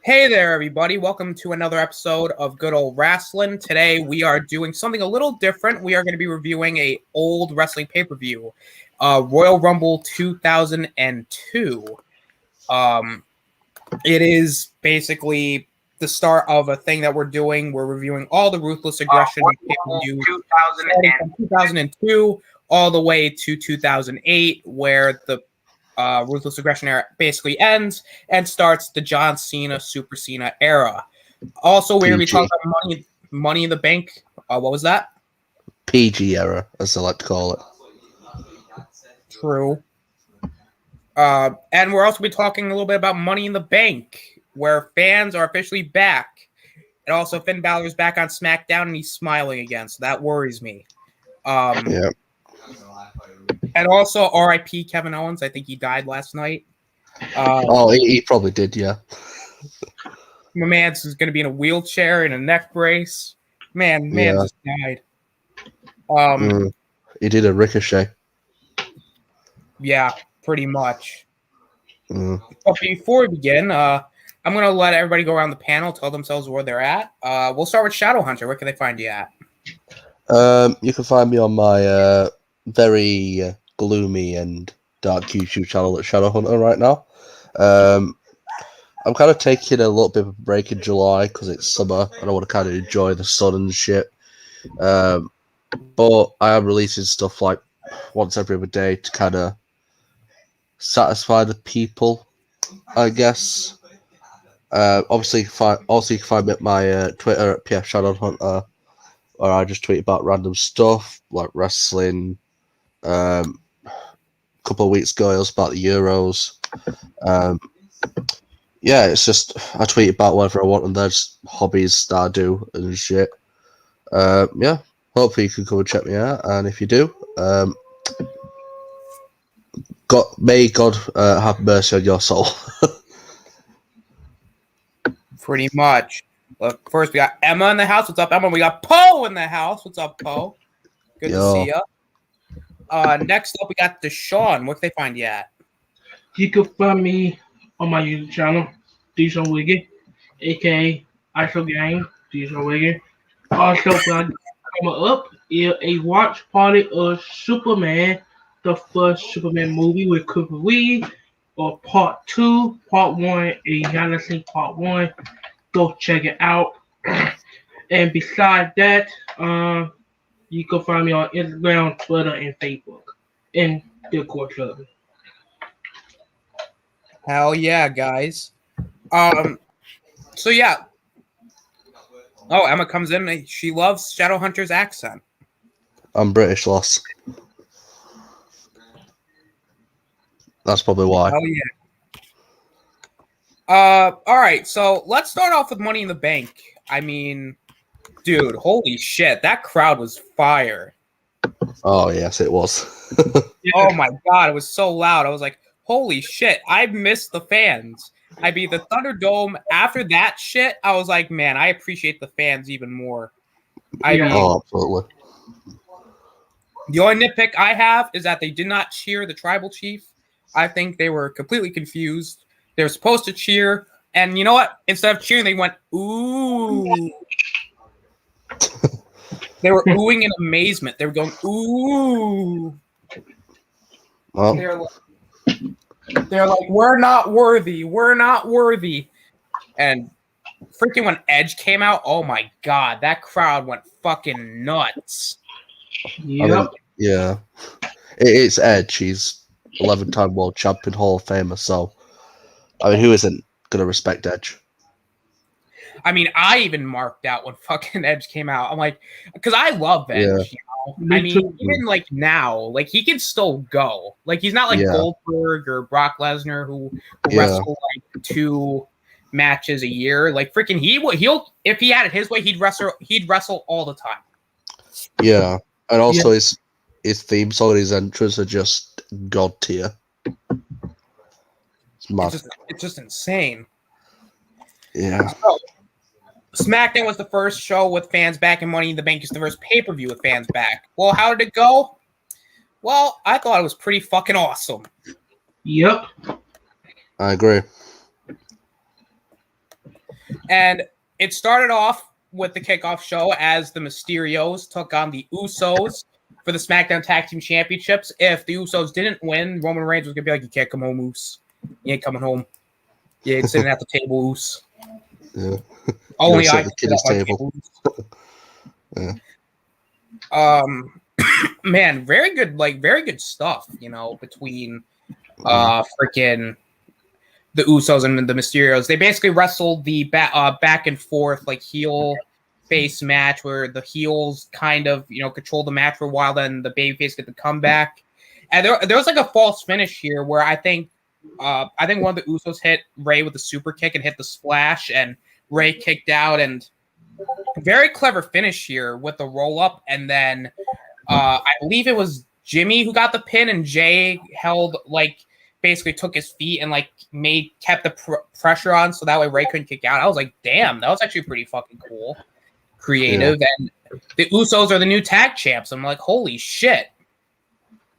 Hey there, everybody. Welcome to another episode of Good Old Wrasslin. Today, we are doing something a little different. We are going to be reviewing a old wrestling pay-per-view, Royal Rumble 2002. It is basically the start of a thing that we're doing. We're reviewing all the Ruthless Aggression pay-per-views starting from 2002 all the way to 2008, where the Ruthless Aggression era basically ends and starts the John Cena, Super Cena era. Also, we're going to be talking about Money in the Bank. What was that? PG era, as I like to call it. True. And we're also be talking a little bit about Money in the Bank, where fans are officially back. And also, Finn Balor's back on SmackDown, and he's smiling again, so that worries me. Yeah. And also, R.I.P. Kevin Owens. I think he died last night. He probably did, yeah. My man's is going to be in a wheelchair in a neck brace. Man just died. He did a ricochet. Yeah, pretty much. Mm. But before we begin, I'm going to let everybody go around the panel, tell themselves where they're at. We'll start with Shadowhunter. Where can they find you at? You can find me on my very gloomy and dark YouTube channel at Shadowhunter right now. I'm kind of taking a little bit of a break in July because it's summer and I want to kind of enjoy the sun and shit. But I am releasing stuff like once every other day to kind of satisfy the people, I guess. Obviously, you can find me at my Twitter at PF Shadowhunter, where I just tweet about random stuff like wrestling. A couple of weeks ago, it was about the Euros. Yeah, it's just I tweet about whatever I want, and there's hobbies that I do and shit. Yeah, hopefully you can come and check me out, and if you do, may God have mercy on your soul. Pretty much. Look, first we got Emma in the house. What's up, Emma? We got Poe in the house. What's up, Poe? Good to see you. Next up, we got Deshaun. Where can they find you at? You can find me on my YouTube channel, Deshaun Wiggin, aka ISO Game, Deshaun Wiggin. Also, coming up is a watch party of Superman, the first Superman movie with Cooper Reed, or part 2, part 1, a Galaxy part 1. Go check it out. And besides that, you can find me on Instagram, Twitter, and Facebook, and Discord club. Hell yeah, guys. So yeah. Oh, Emma comes in. She loves Shadowhunter's accent. I'm British, loss. That's probably why. Hell yeah. All right, so let's start off with Money in the Bank. I mean, dude, holy shit, that crowd was fire. Oh yes, it was. Oh my god, it was so loud. I was like, holy shit, I missed the fans. I mean, the Thunderdome, after that shit, I was like, man, I appreciate the fans even more. I mean, absolutely. The only nitpick I have is that they did not cheer the tribal chief. I think they were completely confused. They were supposed to cheer, and you know what? Instead of cheering, they went, ooh. They were oohing in amazement. They were going, ooh. Well, they're like, we're not worthy. We're not worthy. And freaking when Edge came out, oh my god, that crowd went fucking nuts. Yep. I mean, yeah. It's Edge. He's 11-time world champion, Hall of Famer. So, I mean, who isn't going to respect Edge? I mean, I even marked out when fucking Edge came out. I'm like, because I love Edge, Yeah. you know? I mean, even like now, like he can still go. Like he's not like Goldberg or Brock Lesnar who wrestle like 2 matches a year. Like freaking he'll if he had it his way, he'd wrestle all the time. Yeah. And also his theme song and his entrance are just god tier. It's mad. It's just insane. Yeah. So, SmackDown was the first show with fans back, and Money in the Bank is the first pay-per-view with fans back. Well, how did it go? Well, I thought it was pretty fucking awesome. Yep. I agree. And it started off with the kickoff show as the Mysterios took on the Usos for the SmackDown Tag Team Championships. If the Usos didn't win, Roman Reigns was going to be like, you can't come home, Us. You ain't coming home. You ain't sitting at the table, Us. Yeah. Only I the can sit at my table. Yeah. Man, very good stuff, between freaking the Usos and the Mysterios. They basically wrestled the back and forth heel face match where the heels kind of control the match for a while, then the babyface get the comeback. And there was a false finish here where I think one of the Usos hit Ray with a super kick and hit the splash, and Ray kicked out. And very clever finish here with the roll up, and then I believe it was Jimmy who got the pin, and Jay held basically took his feet and kept the pressure on, so that way Ray couldn't kick out. I was like, damn, that was actually pretty fucking cool, creative. Yeah. And the Usos are the new tag champs. I'm like, holy shit.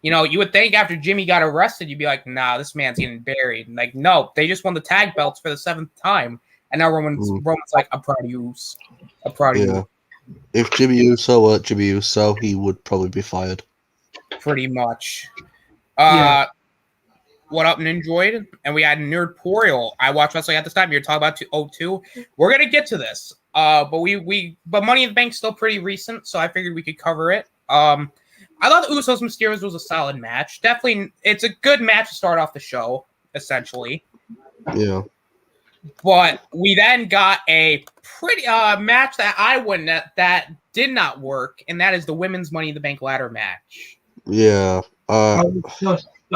You would think after Jimmy got arrested, you'd be like, nah, this man's getting buried. No, they just won the tag belts for the 7th time. And now Roman's like, I'm proud of you. I'm proud of you. If Jimmy Uso weren't Jimmy Uso, he would probably be fired. Pretty much. What up, Ninjoid? And we had Nerdporial. I watched wrestling at this time. You're talking about 202. We're gonna get to this. But Money in the Bank's still pretty recent, so I figured we could cover it. I thought the Usos Mysterios was a solid match. Definitely, it's a good match to start off the show, essentially. Yeah. But we then got a pretty match that did not work, and that is the women's Money in the Bank ladder match. Yeah. I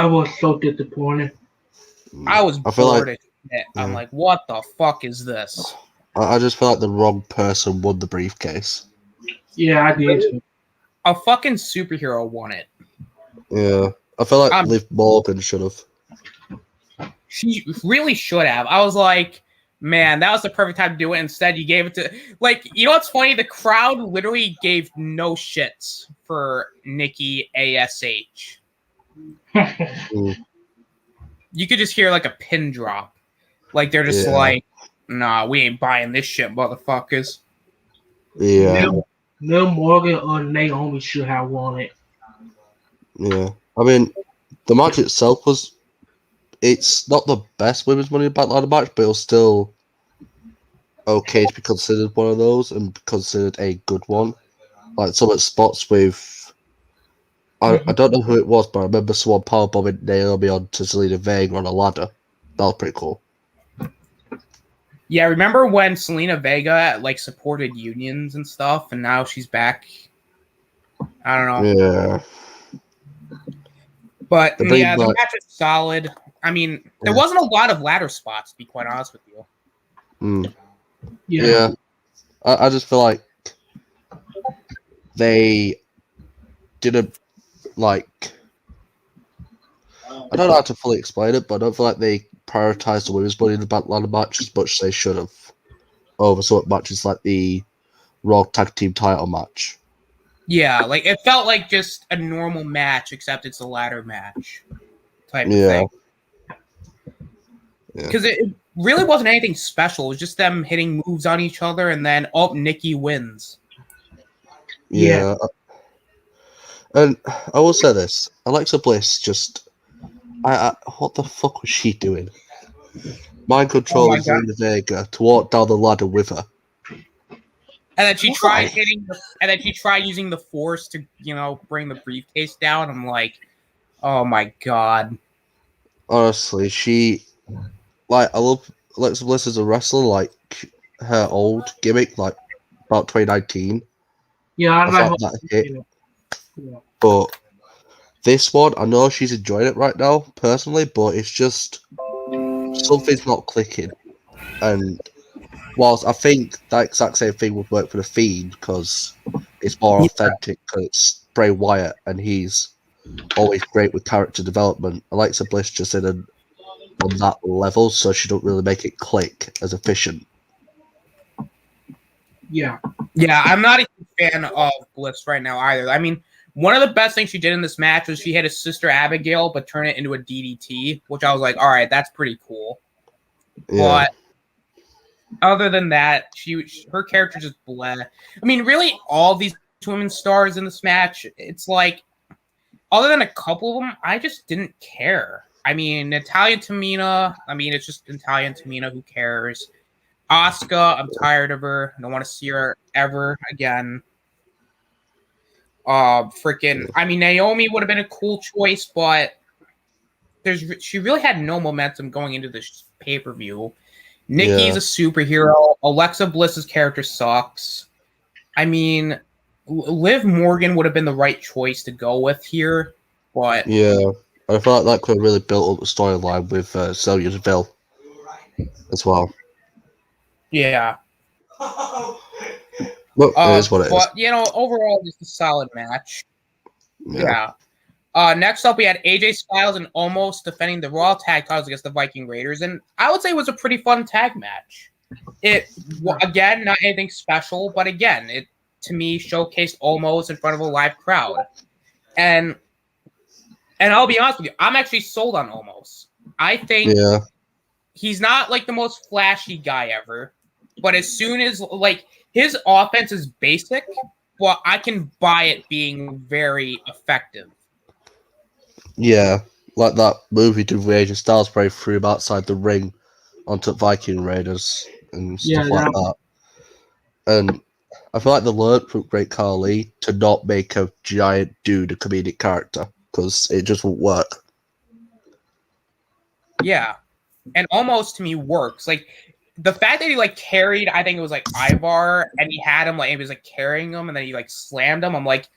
was so disappointed. I was bored. I'm like, what the fuck is this? I just feel like the wrong person won the briefcase. Yeah, I did too. A fucking superhero won it. Yeah. I feel like Liv Morgan should have. She really should have. I was like, man, that was the perfect time to do it. Instead, you gave it to what's funny? The crowd literally gave no shits for Nikki ASH. You could just hear a pin drop. They're just nah, we ain't buying this shit, motherfuckers. Yeah. Liv Morgan or Naomi should have won it. Yeah. I mean, the match itself it's not the best women's Money in the Bank ladder match, but it was still okay to be considered one of those and considered a good one. Some spots with I don't know who it was, but I remember someone powerbombing Naomi onto Zelina Vega on a ladder. That was pretty cool. Yeah, remember when Zelina Vega supported unions and stuff, and now she's back? I don't know. Yeah. But the match is solid. I mean, there wasn't a lot of ladder spots, to be quite honest with you. Yeah. I just feel like they didn't I don't know how to fully explain it, but I don't feel like they prioritized the women's Money in the Bank ladder match as much as they should have over sort of matches like the Raw Tag Team title match. Yeah, it felt like just a normal match, except it's a ladder match type of thing. Because it really wasn't anything special. It was just them hitting moves on each other, and then Nikki wins. Yeah. And I will say this: Alexa Bliss what the fuck was she doing? Mind controlling Zelina Vega to walk down the ladder with her. And then she tried using the force to, bring the briefcase down. I'm like, oh my god. Honestly, I love Alexa Bliss as a wrestler, her old gimmick, about 2019. Yeah, I like that hit. Yeah. But this one, I know she's enjoying it right now, personally, but it's just something's not clicking. And whilst I think that exact same thing would work for The Fiend because it's more authentic, because it's Bray Wyatt and he's always great with character development, Alexa Bliss just on that level, so she don't really make it click as efficient. Yeah, I'm not a fan of Bliss right now either. I mean, one of the best things she did in this match was she hit his sister Abigail, but turn it into a DDT, which I was like, all right, that's pretty cool. Yeah. But other than that, her character just bleh. I mean, really, all these women stars in this match, it's like, other than a couple of them, I just didn't care. I mean, Natalia Tamina, I mean, it's just Natalia Tamina, who cares? Asuka, I'm tired of her. I don't want to see her ever again. I mean, Naomi would have been a cool choice, but she really had no momentum going into this pay-per-view. Nikki's a superhero. Alexa Bliss's character sucks. I mean, Liv Morgan would have been the right choice to go with here, but yeah, I feel like that could have really built up the storyline with Sonya Deville as well. yeah. Well, it is what it is. But overall, just a solid match. Yeah. Next up, we had AJ Styles and Omos defending the Raw tag titles against the Viking Raiders, and I would say it was a pretty fun tag match. Again, not anything special, but again, it to me showcased Omos in front of a live crowd, and I'll be honest with you, I'm actually sold on Omos. I think he's not like the most flashy guy ever, but as soon as like his offense is basic, but I can buy it being very effective. Yeah, like that movie did with AJ Styles probably threw him outside the ring onto Viking Raiders and stuff like that. And I feel like they learned from Great Khali to not make a giant dude a comedic character because it just won't work. Yeah, and Omos to me works. Like the fact that he like carried, I think it was like Ivar, and he had him like he was like carrying him, and then he like slammed him. I'm like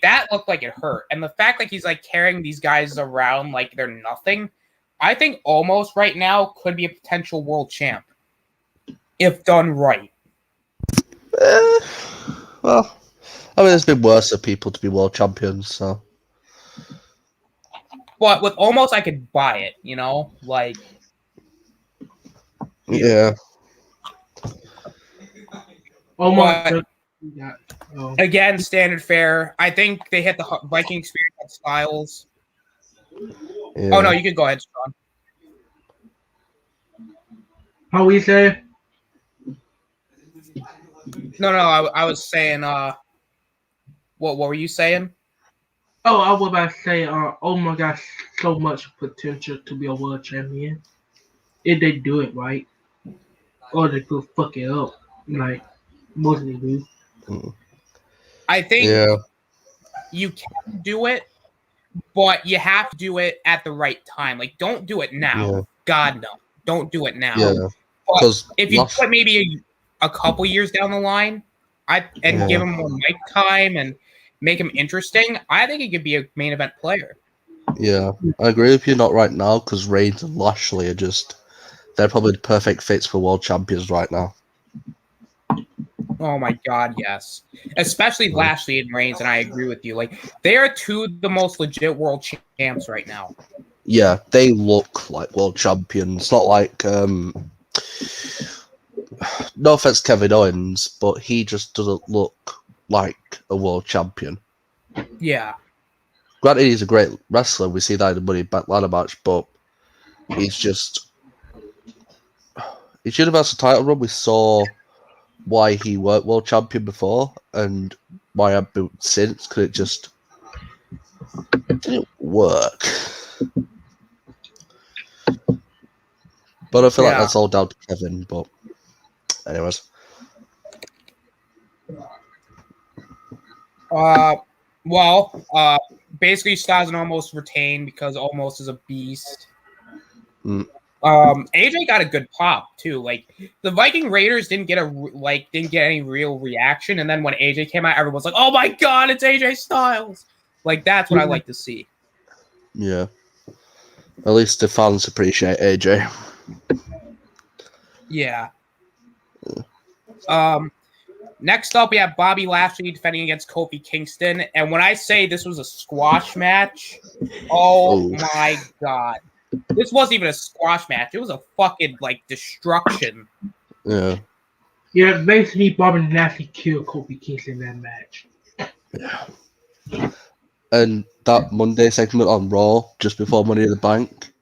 that looked like it hurt. And the fact like he's like carrying these guys around like they're nothing, I think Omos right now could be a potential world champ if done right. Well, I mean, there's been worse for people to be world champions, so. But with Omos, I could buy it, like. Yeah. Almost. Again, standard fare. I think they hit the Viking experience on Styles. Yeah. Oh no, you can go ahead, Sean. How we say? No, I was saying. What were you saying? Oh, I was about to say. Omos got so much potential to be a world champion if they do it right, or they could fuck it up, like mostly do. I think you can do it, but you have to do it at the right time. Like, don't do it now. Yeah. God, no. Don't do it now. Yeah. But if you do it maybe a couple years down the line give him more mic time and make him interesting, I think he could be a main event player. Yeah, I agree with you, not right now, because Reigns and Lashley are they're probably the perfect fits for world champions right now. Oh my God, yes. Especially Lashley and Reigns, and I agree with you. Like, they are two of the most legit world champs right now. Yeah, they look like world champions. Not like, no offense Kevin Owens, but he just doesn't look like a world champion. Yeah. Granted, he's a great wrestler. We see that in the Money Back Ladder match, but he's just... His Universal title run, we saw why he weren't world champion before and why I've been since, because it just didn't work. But I feel like that's all down to Kevin, but anyways. Basically Styles and Omos retained because Omos is a beast. AJ got a good pop too. Like the Viking Raiders didn't get any real reaction, and then when AJ came out, everyone's like, "Oh my God, it's AJ Styles!" Like that's what I like to see. Yeah, at least the fans appreciate AJ. Yeah. Next up, we have Bobby Lashley defending against Kofi Kingston, and when I say this was a squash match, oh my God. This wasn't even a squash match. It was a fucking, destruction. Yeah. Yeah, basically, Bobby Lashley killed Kofi Kingston in that match. Yeah. And that Monday segment on Raw, just before Money in the Bank,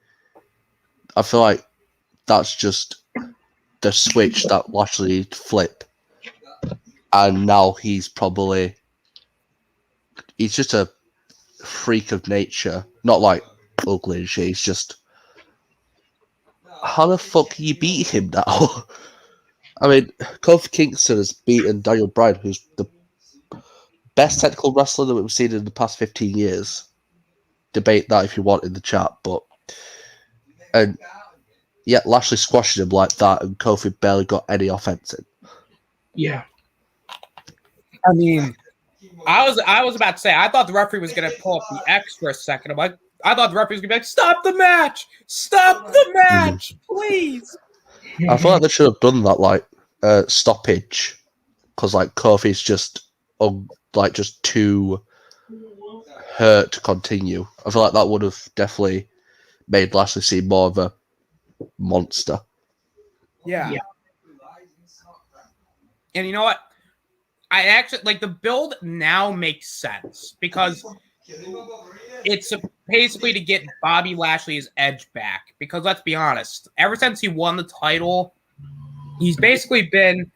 I feel like that's just the switch that Lashley flipped, and now he's just a freak of nature, not like ugly and shit. He's just, how the fuck can you beat him now? I mean, Kofi Kingston has beaten Daniel Bryan, who's the best technical wrestler that we've seen in the past 15 years. Debate that if you want in the chat, and yet Lashley squashed him like that, and Kofi barely got any offense in. Yeah. I mean, I was about to say, I thought the referee was going to pull up the X for a second. I'm like, I thought the referee was going to be like, stop the match! Stop the match, please! I feel like they should have done that, like, stoppage, because, like, Kofi's just too hurt to continue. I feel like that would have definitely made Lashley seem more of a monster. Yeah. And you know what? I actually, like, the build now makes sense, because it's basically to get Bobby Lashley's edge back. Because let's be honest, ever since he won the title, he's basically been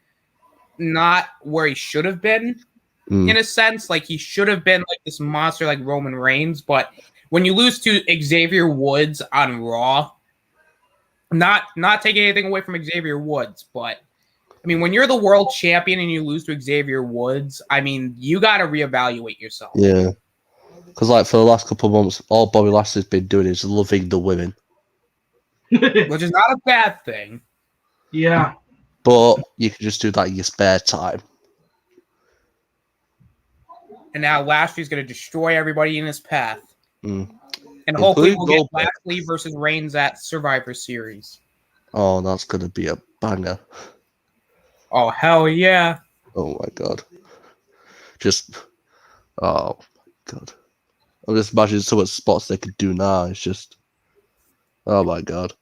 not where he should have been, in a sense. Like, he should have been like this monster like Roman Reigns, but when you lose to Xavier Woods on Raw, not taking anything away from Xavier Woods, but I mean, when you're the world champion and you lose to Xavier Woods, I mean, you got to reevaluate yourself. Yeah. Because, like, for the last couple of months, all Bobby Lashley's been doing is loving the women. Which is not a bad thing. Yeah. But you can just do that in your spare time. And now Lashley's going to destroy everybody in his path. Mm. And hopefully we'll get Goldberg. Lashley versus Reigns at Survivor Series. Oh, that's going to be a banger. Oh, hell yeah. Oh, my God. Oh, my God. I'm just imagining some of the spots they could do now. It's just, oh, my God.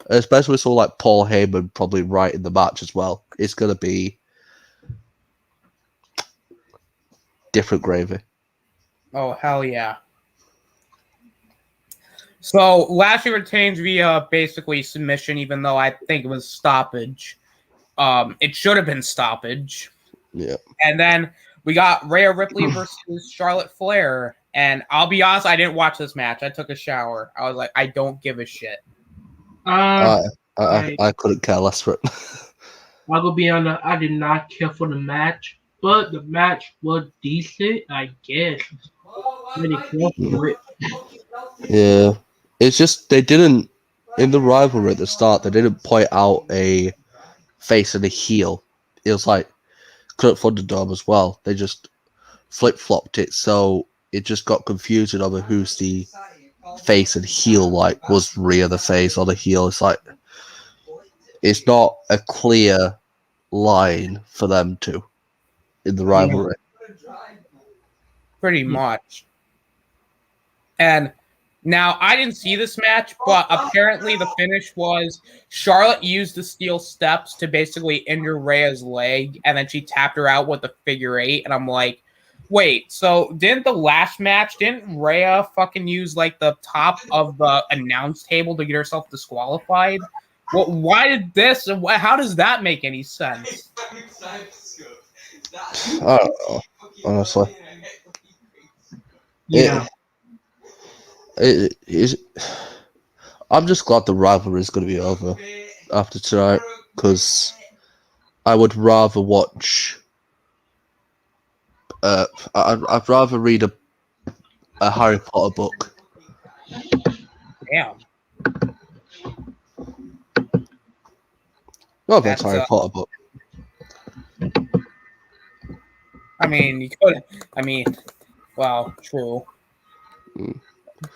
Especially with someone like Paul Heyman probably right in the match as well. It's going to be different gravy. Oh, hell yeah. So Lashley retains via basically submission, even though I think it was stoppage. It should have been stoppage. Yeah. And then we got Rhea Ripley versus Charlotte Flair. And I'll be honest, I didn't watch this match. I took a shower. I was like, I don't give a shit. I couldn't care less for it. I'll go be honest, I did not care for the match, but the match was decent, I guess. Really care for it. Yeah. It's just they didn't, in the rivalry at the start, they didn't point out a face and a heel. It was like Kurt Thunderdome as well. They just flip-flopped it, so it just got confusing over who's the face and heel. Like, was Rhea the face or the heel? It's like, it's not a clear line for them to in the rivalry. Pretty much. And now, I didn't see this match, but apparently the finish was Charlotte used the steel steps to basically injure Rhea's leg, and then she tapped her out with the figure eight. And I'm like, wait, so didn't the last match, didn't Rhea fucking use like the top of the announce table to get herself disqualified? Well, why did this? How does that make any sense? I don't know, honestly. Yeah. I'm just glad the rivalry is going to be over after tonight, because I would rather watch. I'd rather read a Harry Potter book. Damn. Not that's Harry Potter book. I mean, you could. I mean, well, true.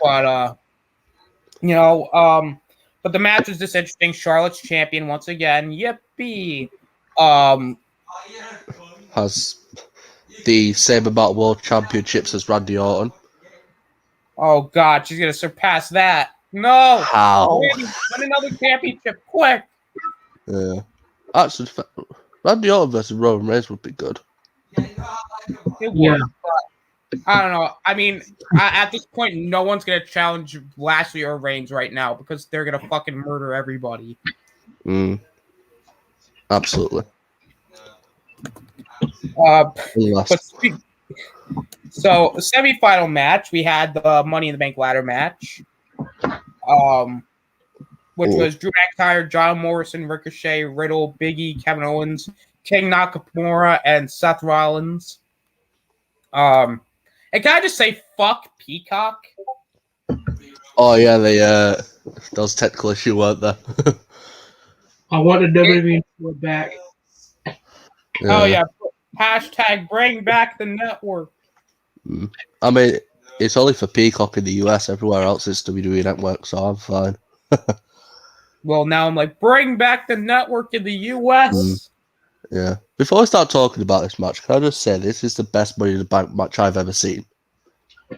But but the match was just interesting. Charlotte's champion once again. Yippee! Has the same amount of world championships as Randy Orton. Oh God, she's gonna surpass that. No! How? Win another championship, quick! Yeah. Actually, Randy Orton versus Roman Reigns would be good. It would, but I don't know. I mean, at this point, no one's gonna challenge Lashley or Reigns right now because they're gonna fucking murder everybody. Absolutely. But so semifinal match, we had the Money in the Bank ladder match, which was Drew McIntyre, John Morrison, Ricochet, Riddle, Big E, Kevin Owens, King Nakamura, and Seth Rollins. And can I just say fuck Peacock? Oh yeah, there was a technical issue, weren't there? I want the WWE to put back. Oh yeah, hashtag bring back the network. I mean, it's only for Peacock in the US. Everywhere else it's WWE Network, so I'm fine. Well, now I'm like, bring back the network in the US. Yeah. Before I start talking about this match, can I just say this is the best Money in the Bank match I've ever seen?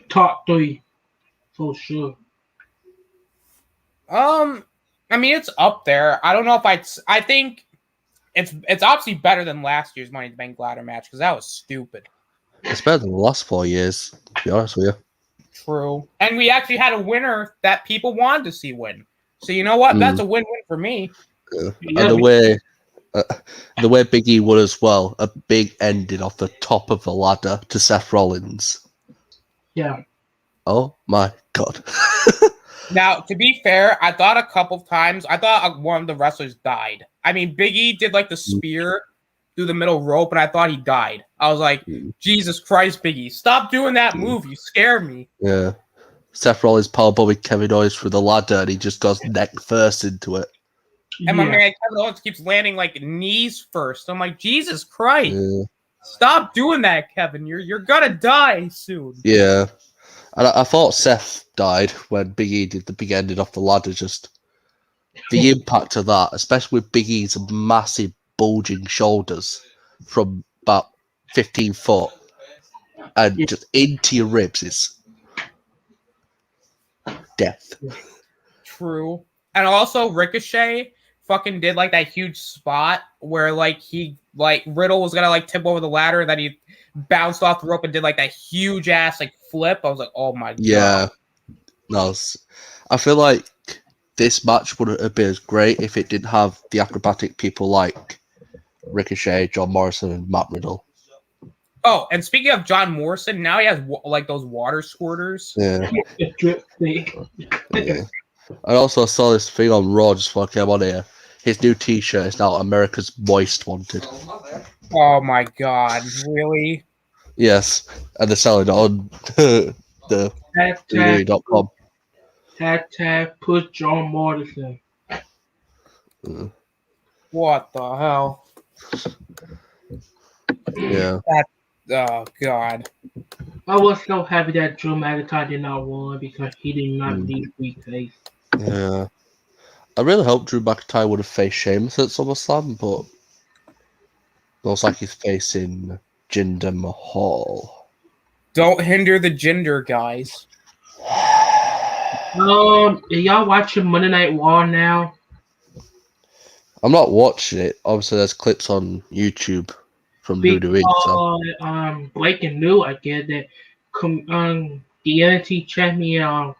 Top 3, for sure. I mean, it's up there. I don't know if I think it's obviously better than last year's Money in the Bank ladder match because that was stupid. It's better than the last 4 years, to be honest with you. True. And we actually had a winner that people wanted to see win. So you know what? That's a win-win for me. Yeah. And the way Big E won as well, a big ending off the top of the ladder to Seth Rollins. Yeah. Oh my god. Now, to be fair, I thought a couple of times, I thought one of the wrestlers died. I mean, Big E did like the spear through the middle rope, and I thought he died. I was like, Jesus Christ, Big E, stop doing that move. You scare me. Yeah. Seth Rollins powerbombing Kevin Owens through the ladder, and he just goes neck first into it. And my man Kevin Owens keeps landing like knees first. I'm like, Jesus Christ. Yeah. Stop doing that, Kevin. You're gonna die soon. Yeah. And I thought Seth died when Big E did the big ending off the ladder. Just the impact of that, especially with Big E's massive bulging shoulders from about 15 foot and just into your ribs is death. True. And also Ricochet fucking did like that huge spot where like Riddle was gonna like tip over the ladder and then he bounced off the rope and did like that huge ass like flip. I was like, oh my god. Yeah. No, I feel like this match wouldn't have been as great if it didn't have the acrobatic people like Ricochet, John Morrison, and Matt Riddle. Oh, and speaking of John Morrison, now he has like those water squirters. Yeah. Yeah. I also saw this thing on Raw just before I came on here. His new T-shirt is now America's Moist Wanted. Oh my god! Really? Yes, and they're selling it on the WWE.com. Hashtag put John Morrison. What the hell? Yeah. Oh god. I was so happy that Drew McIntyre did not win because he did not need free face. Yeah. I really hope Drew McIntyre would have faced Sheamus at SummerSlam, but it looks like he's facing Jinder Mahal. Don't hinder the gender, guys. Are y'all watching Monday Night Raw now? I'm not watching it. Obviously, there's clips on YouTube from WWE. So. Breaking news, I get that the NXT champion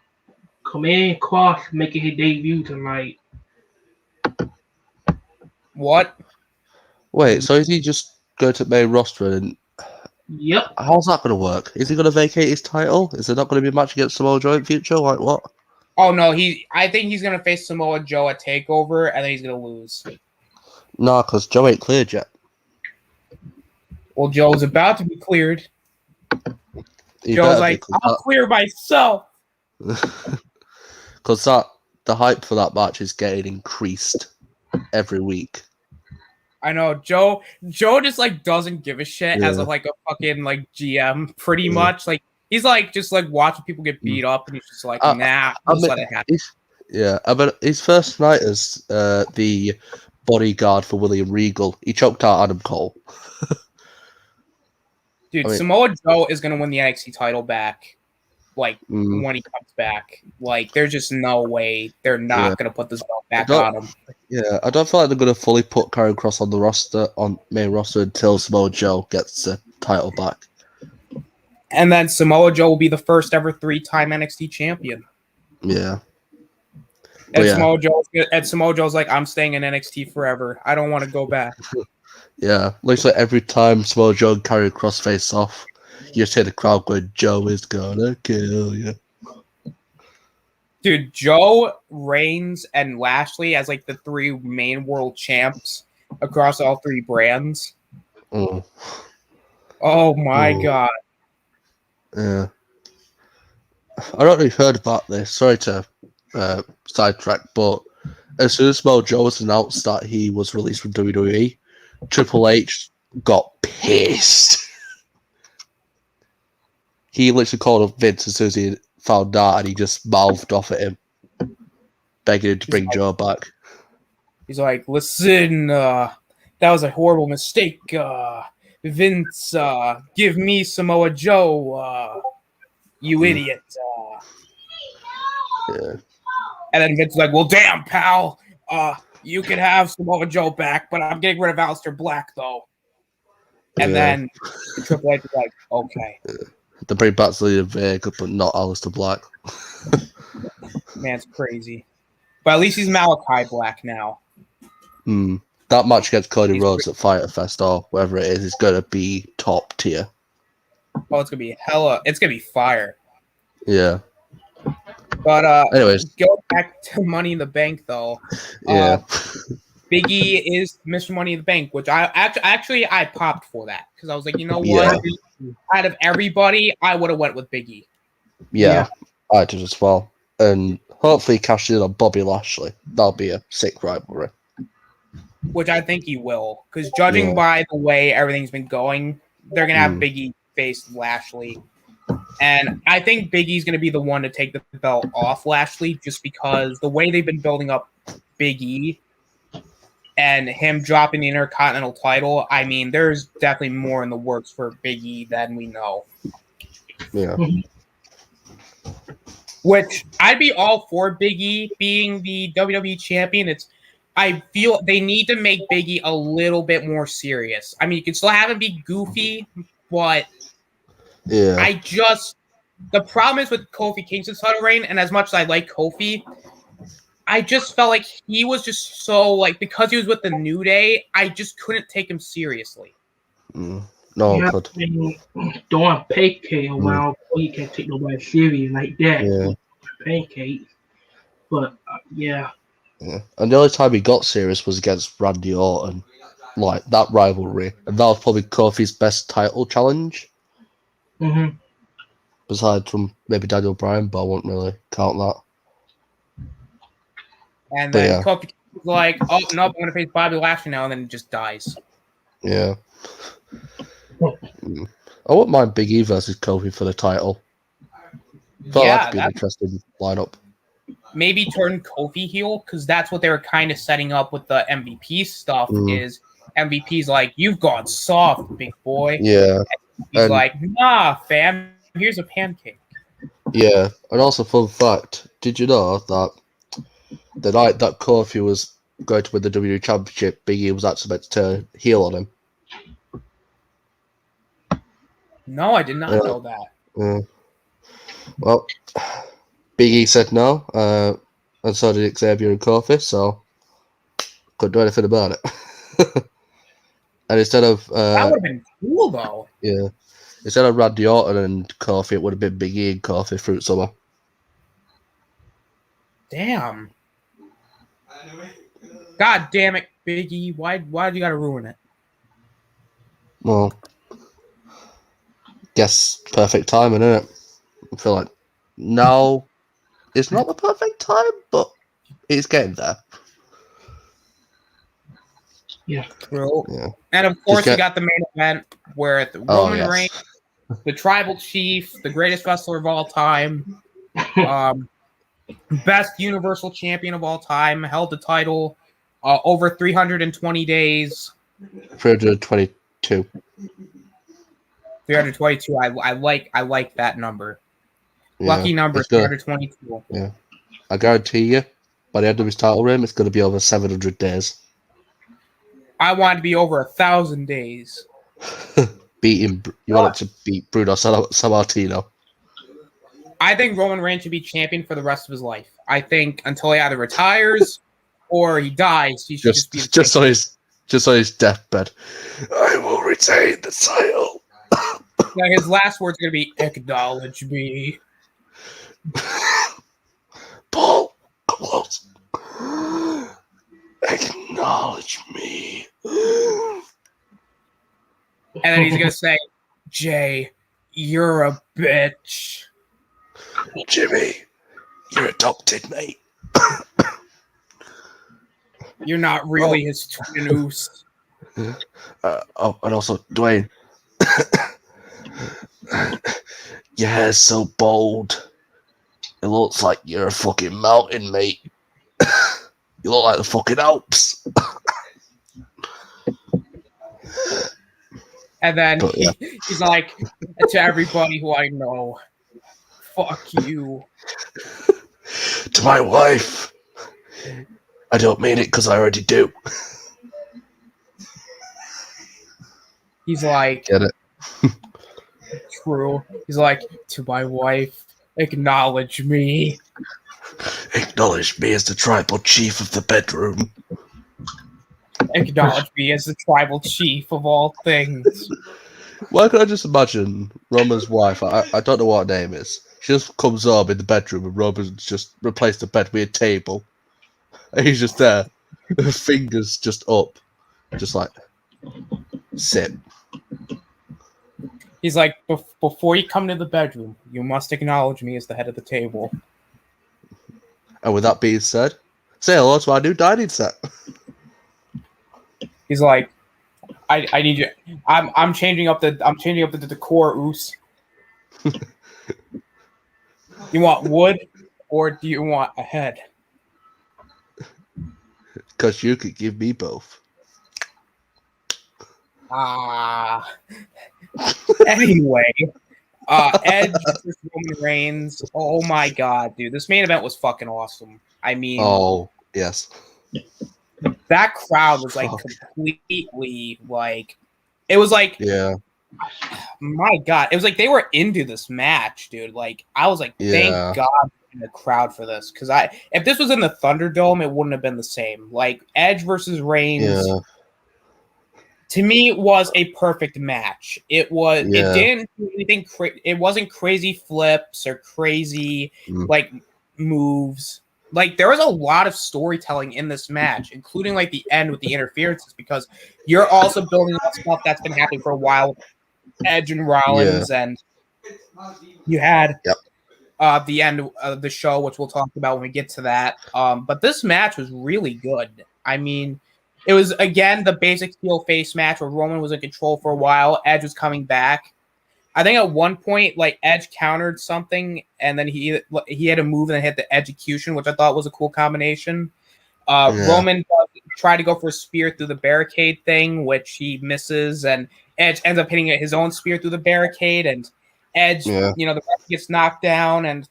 Command Cross making his debut tonight. What? Wait, so is he just going to main roster and? Yep. How's that going to work? Is he going to vacate his title? Is there not going to be a match against Samoa Joe in future? Like what? Oh no, I think he's going to face Samoa Joe at TakeOver, and then he's going to lose. No, because Joe ain't cleared yet. Well, Joe's about to be cleared. Joe's like, I'll clear myself. Because the hype for that match is getting increased every week. I know Joe just like doesn't give a shit as of like a fucking like GM pretty much. Like he's like just like watching people get beat up and he's just like nah, just let it happen. I mean his first night as the bodyguard for William Regal, he choked out Adam Cole. Dude, Samoa Joe is gonna win the NXT title back. Like when he comes back, like there's just no way they're not gonna put this belt back on him. Yeah, I don't feel like they're gonna fully put Karrion Kross on the roster, on main roster, until Samoa Joe gets the title back. And then Samoa Joe will be the first ever 3-time NXT champion. Yeah. And yeah. Samoa Joe's like, I'm staying in NXT forever. I don't want to go back. Yeah, looks like every time Samoa Joe and Karrion Kross face off, you just hear the crowd going, "Joe is gonna kill you." Dude, Joe, Reigns, and Lashley as like the three main world champs across all three brands. Mm. Oh my Mm. god. Yeah. I don't know if you've heard about this. Sorry to sidetrack, but as soon as Samoa Joe was announced that he was released from WWE, Triple H got pissed. He literally called up Vince as soon as he found out, and he just mouthed off at him, begging him to bring Joe back. He's like, listen, that was a horrible mistake. Vince, give me Samoa Joe, you idiot. Yeah. And then Vince is like, well, damn, pal. You can have Samoa Joe back, but I'm getting rid of Aleister Black, though. And then Triple H is like, okay. They bring back Zelina Vega, but not Aleister Black. Man, it's crazy. But at least he's Malachi Black now. That match against Cody Rhodes at Fyter Fest or whatever it is going to be top tier. Oh, it's going to be it's going to be fire. Yeah. But anyways, go back to Money in the Bank, though. Yeah. Big E is Mr. Money in the Bank, which I popped for that because I was like, you know what? Out of everybody, I would have went with Big E. Yeah, I did as well. And hopefully cash in on Bobby Lashley. That'll be a sick rivalry. Which I think he will, because judging by the way everything's been going, they're going to have Big E face Lashley. And I think Big E's going to be the one to take the belt off Lashley just because the way they've been building up Big E and him dropping the Intercontinental title, I mean, there's definitely more in the works for Big E than we know. Yeah. Which I'd be all for Big E being the WWE champion. I feel they need to make Big E a little bit more serious. I mean, you can still have him be goofy, but the problem is with Kofi Kingston's title reign, and as much as I like Kofi, I just felt like he was just so, like, because he was with the New Day, I just couldn't take him seriously. No one could. Doing pancake a while, you can't take nobody serious like that. Yeah. Pancake. But, Yeah. And the only time he got serious was against Randy Orton. Like, that rivalry. And that was probably Kofi's best title challenge. Mm-hmm. Aside from maybe Daniel Bryan, but I won't really count that. And then Kofi was like, oh, no, I'm going to face Bobby Lashley now, and then he just dies. Yeah. I wouldn't mind Big E versus Kofi for the title. Felt like it'd be an interesting lineup. Maybe turn Kofi heel, because that's what they were kind of setting up with the MVP stuff, is MVP's like, you've gone soft, big boy. Yeah. And he's like, nah, fam, here's a pancake. Yeah. And also, fun fact, did you know that the night that Kofi was going to win the WWE Championship, Big E was actually meant to turn heel on him? No, I did not know that. Yeah. Well, Big E said no, and so did Xavier and Kofi, so couldn't do anything about it. And instead of that would have been cool, though. Yeah, instead of Randy Orton and Kofi, it would have been Big E and Kofi Fruit Summer. Damn. God damn it, Big E! Why did you gotta ruin it? Well, guess perfect timing, isn't it? I feel like now it's not the perfect time, but it's getting there. Yeah. True. Yeah. And of course, you got the main event where the Roman Reigns, the Tribal Chief, the greatest wrestler of all time, best Universal Champion of all time, held the title over 320 days. 322. 322. I like that number. Yeah, lucky number, 322. Yeah. I guarantee you, by the end of his title reign, it's going to be over 700 days. I want it to be over 1,000 days. You want it to beat Bruno Sammartino? I think Roman Reigns should be champion for the rest of his life. I think until he either retires or he dies, he should just be the champion. Just on his deathbed. I will retain the title. Yeah, his last words are gonna be "Acknowledge me." Paul, close. Acknowledge me. And then he's gonna say, "Jay, you're a bitch." Jimmy, you're adopted, mate. You're not really his twin oos. And also, Dwayne, your hair's so bald. It looks like you're a fucking mountain, mate. You look like the fucking Alps. And then he's like, to everybody who I know, fuck you. To my wife. I don't mean it because I already do. He's like, Get it? true. He's like, to my wife, acknowledge me. Acknowledge me as the tribal chief of the bedroom. Acknowledge me as the tribal chief of all things. Why can I just imagine Roman's wife? I don't know what her name is. She just comes up in the bedroom and Roman's just replaced the bed with a table. And he's just there. Her fingers just up. Just like, sit. He's like, before you come to the bedroom, you must acknowledge me as the head of the table. And with that being said, say hello to our new dining set. He's like, I need you. I'm changing up the decor, Oos. You want wood, or do you want a head? Because you could give me both. Anyway, Edge versus Roman Reigns. Oh my god, dude. This main event was fucking awesome. I mean, oh, yes. That crowd was like completely like, it was like, yeah. My god, it was like they were into this match, dude. Like, I was like, thank God in the crowd for this, because if this was in the Thunderdome, it wouldn't have been the same. Like, Edge versus Reigns, to me, was a perfect match. It was. It didn't do anything. It wasn't crazy flips or crazy like moves. Like, there was a lot of storytelling in this match, including like the end with the interferences, because you're also building up stuff that's been happening for a while. Edge and Rollins, and you had the end of the show, which we'll talk about when we get to that. But this match was really good. I mean, it was, again, the basic heel face match where Roman was in control for a while. Edge was coming back. I think at one point, like, Edge countered something, and then he had a move and then hit the execution, which I thought was a cool combination. Roman tried to go for a spear through the barricade thing, which he misses, and Edge ends up hitting his own spear through the barricade, and Edge, the ref gets knocked down, and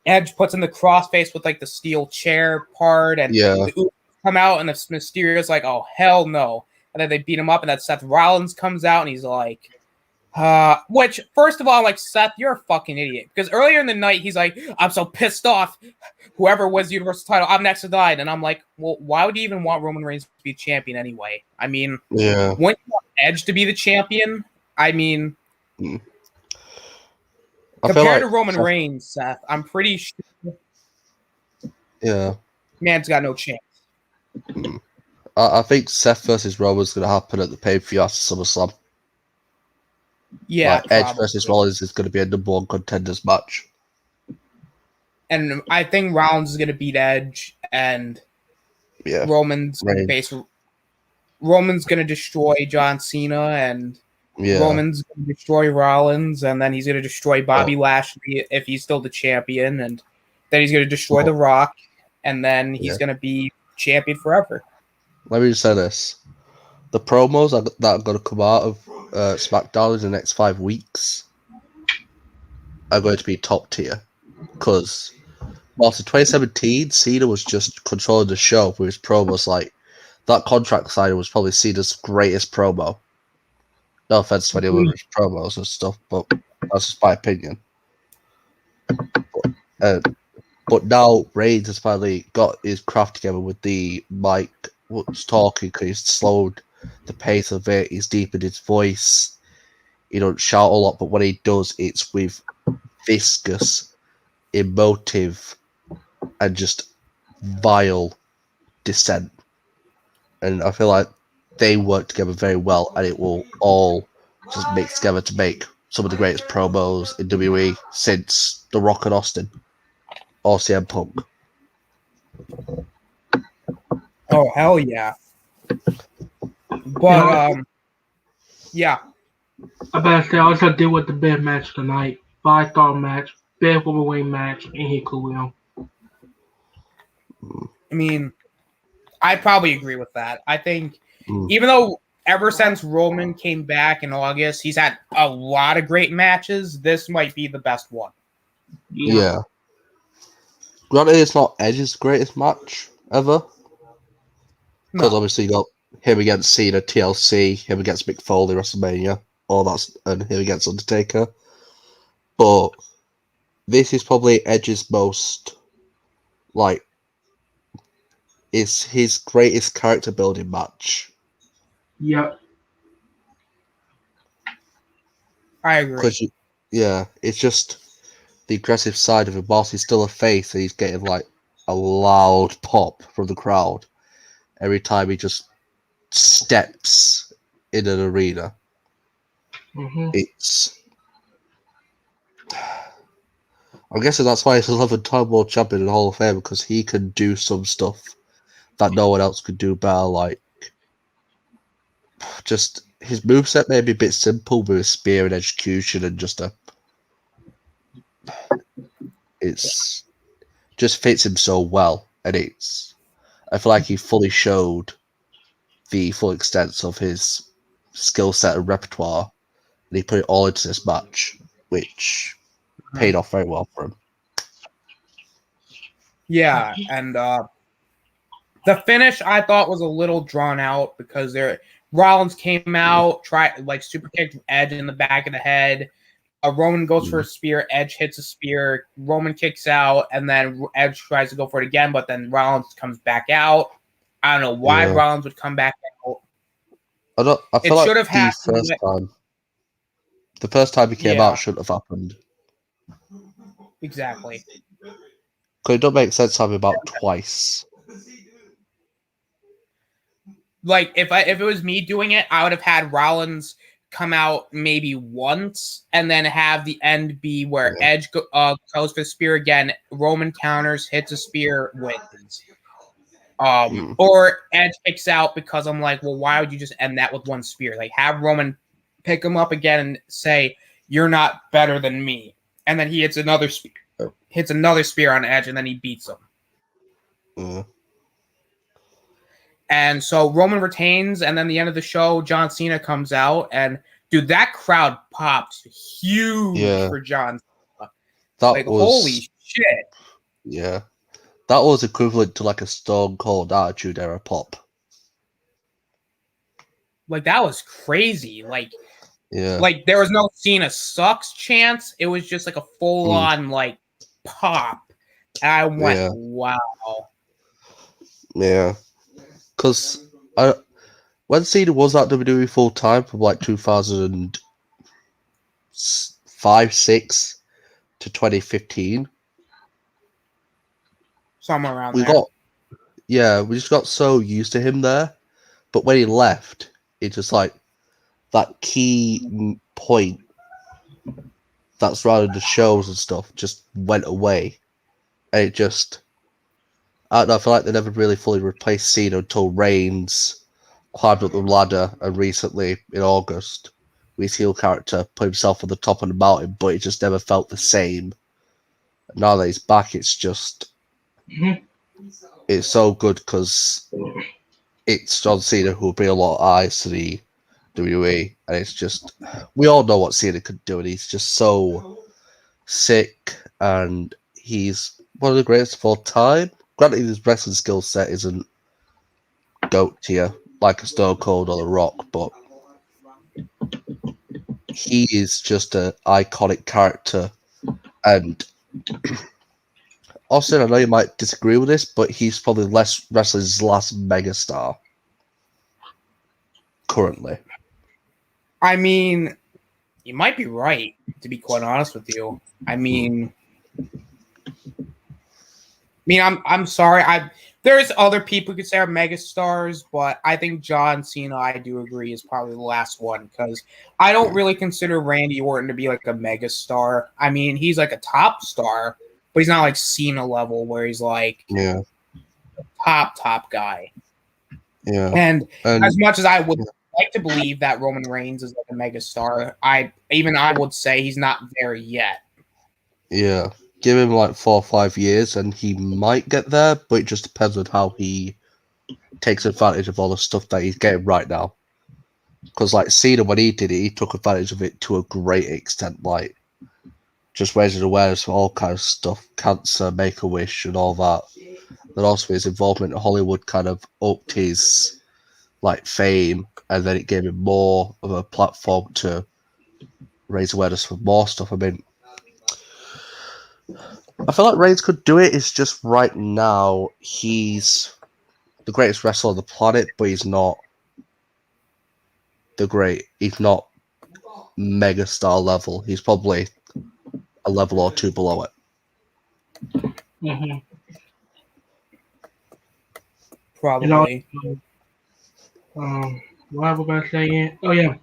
Edge puts in the crossface with like the steel chair part, and the Usos come out, and the Mysterio's like, oh, hell no. And then they beat him up, and then Seth Rollins comes out, and he's like, which, first of all, like, Seth, you're a fucking idiot. Because earlier in the night, he's like, I'm so pissed off. Whoever wins the Universal title, I'm next to die. And I'm like, well, why would you even want Roman Reigns to be champion anyway? I mean, wouldn't you want Edge to be the champion? I mean, compared to Roman Reigns, Seth, I'm pretty sure. Yeah. Man's got no chance. I think Seth versus Roman's going to happen at the pay-per-view after SummerSlam. Yeah, like Edge versus Rollins is going to be a number one contenders match. And I think Rollins is going to beat Edge, and Roman's going to destroy John Cena, and Roman's going to destroy Rollins, and then he's going to destroy Bobby Lashley if he's still the champion, and then he's going to destroy The Rock, and then he's going to be champion forever. Let me just say this. The promos that are going to come out of SmackDown in the next 5 weeks are going to be top tier, because whilst in 2017 Cena was just controlling the show with his promos, like that contract signing was probably Cena's greatest promo. No offense to anyone with promos and stuff, but that's just my opinion. But now Reigns has finally got his craft together with the mic. What's talking because he's slowed the pace of it. He's deepened his voice. He don't shout a lot, but when he does, it's with viscous, emotive, and just vile dissent. And I feel like they work together very well, and it will all just mix together to make some of the greatest promos in WWE since The Rock and Austin or CM Punk. Oh hell yeah! But yeah. I better say, I also deal with the best match tonight. 5-star match, best overweight match, and he could win. I mean, I probably agree with that. I think Mm. even though ever since Roman came back in August, he's had a lot of great matches, this might be the best one. Yeah. Granted, it's not Edge's greatest match ever. Because No. obviously you got him against Cena, TLC, him against Mick Foley, WrestleMania, all that's, and him against Undertaker. But this is probably Edge's most, like, it's his greatest character building match. Yep. I agree. Yeah, it's just the aggressive side of him. Whilst he's still a face, and he's getting like a loud pop from the crowd every time he just steps in an arena. Mm-hmm. It's, I'm guessing that's why he's 11-time world champion in the Hall of Fame, because he can do some stuff that no one else could do better. Like, just his moveset may be a bit simple with his spear and execution, and it's just fits him so well. And I feel like he fully showed the full extent of his skill set and repertoire, and he put it all into this match, which paid off very well for him. Yeah, and the finish I thought was a little drawn out because Rollins came out, tried like super kicked Edge in the back of the head. Roman goes for a spear, Edge hits a spear, Roman kicks out, and then Edge tries to go for it again, but then Rollins comes back out. I don't know why Rollins would come back out. I feel like the first time he came out shouldn't have happened. Exactly. Because it don't make sense to have him out twice. Like if it was me doing it, I would have had Rollins come out maybe once and then have the end be where Edge goes for the spear again, Roman counters, hits a spear, wins. Or Edge kicks out because I'm like, well, why would you just end that with one spear? Like have Roman pick him up again and say, you're not better than me. And then he hits another spear on Edge, and then he beats him. And so Roman retains, and then the end of the show, John Cena comes out, and dude, that crowd popped huge for John Cena. That was holy shit. Yeah. That was equivalent to like a Stone Cold Attitude Era pop. Like that was crazy. Like there was no Cena sucks chance. It was just like a full on like pop. And I went, wow. Yeah. Because when Cena was at WWE full time from like 2005-6 to 2015, somewhere around there. We just got so used to him there. But when he left, it just like that key point that's rather the shows and stuff just went away. And it just, I don't know, I feel like they never really fully replaced Cena until Reigns climbed up the ladder, and recently in August, his heel character put himself on the top of the mountain, but it just never felt the same. Now that he's back, it's just, it's so good because it's John Cena who will bring a lot of eyes to the WWE, and it's just, we all know what Cena could do, and he's just so sick, and he's one of the greatest of all time. Granted, his wrestling skill set isn't GOAT tier like a Stone Cold or The Rock, but he is just an iconic character, and Austin, I know you might disagree with this, but he's probably wrestling's last megastar currently. I mean, you might be right, to be quite honest with you. I mean, I'm sorry. There's other people who could say are megastars, but I think John Cena, I do agree, is probably the last one because I don't really consider Randy Orton to be like a megastar. I mean, he's like a top star, but he's not like Cena level where he's like top guy. Yeah. And as much as I would like to believe that Roman Reigns is like a megastar, I would say he's not there yet. Yeah. Give him like 4 or 5 years and he might get there, but it just depends on how he takes advantage of all the stuff that he's getting right now. Because like Cena, when he did it, he took advantage of it to a great extent, like just raising awareness for all kinds of stuff, cancer, Make-A-Wish and all that. Then also his involvement in Hollywood kind of upped his like fame, and then it gave him more of a platform to raise awareness for more stuff. I mean, I feel like Reigns could do it. It's just right now he's the greatest wrestler on the planet, but he's not he's not megastar level. He's probably a level or two below it. Mm-hmm. Probably. What was I saying? Oh yeah,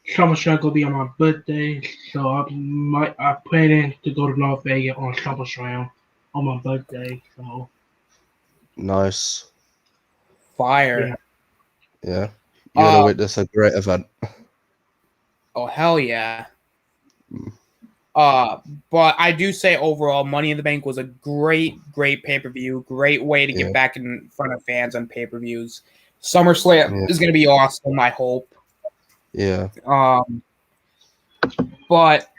SummerSlam gonna be on my birthday, so I planning to go to Las Vegas on SummerSlam on my birthday. So Nice. Fire. Yeah. You're gonna witness a great event. Oh hell yeah. But I do say overall, Money in the Bank was a great pay-per-view. Great way to get back in front of fans on pay-per-views. SummerSlam is gonna be awesome, I hope. Yeah. But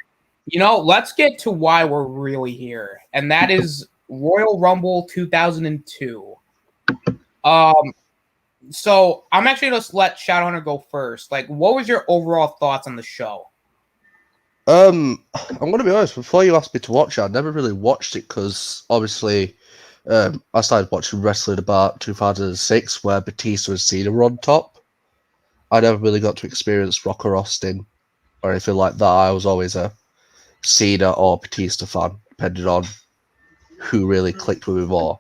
let's get to why we're really here, and that is Royal Rumble 2002. So I'm actually going to let Shadowhunter go first. Like, what was your overall thoughts on the show? I'm going to be honest. Before you asked me to watch it, I never really watched it because obviously I started watching wrestling about 2006, where Batista and Cena were on top. I never really got to experience Rock or Austin or anything like that. I was always a Cena or Batista fan, depending on who really clicked with me more.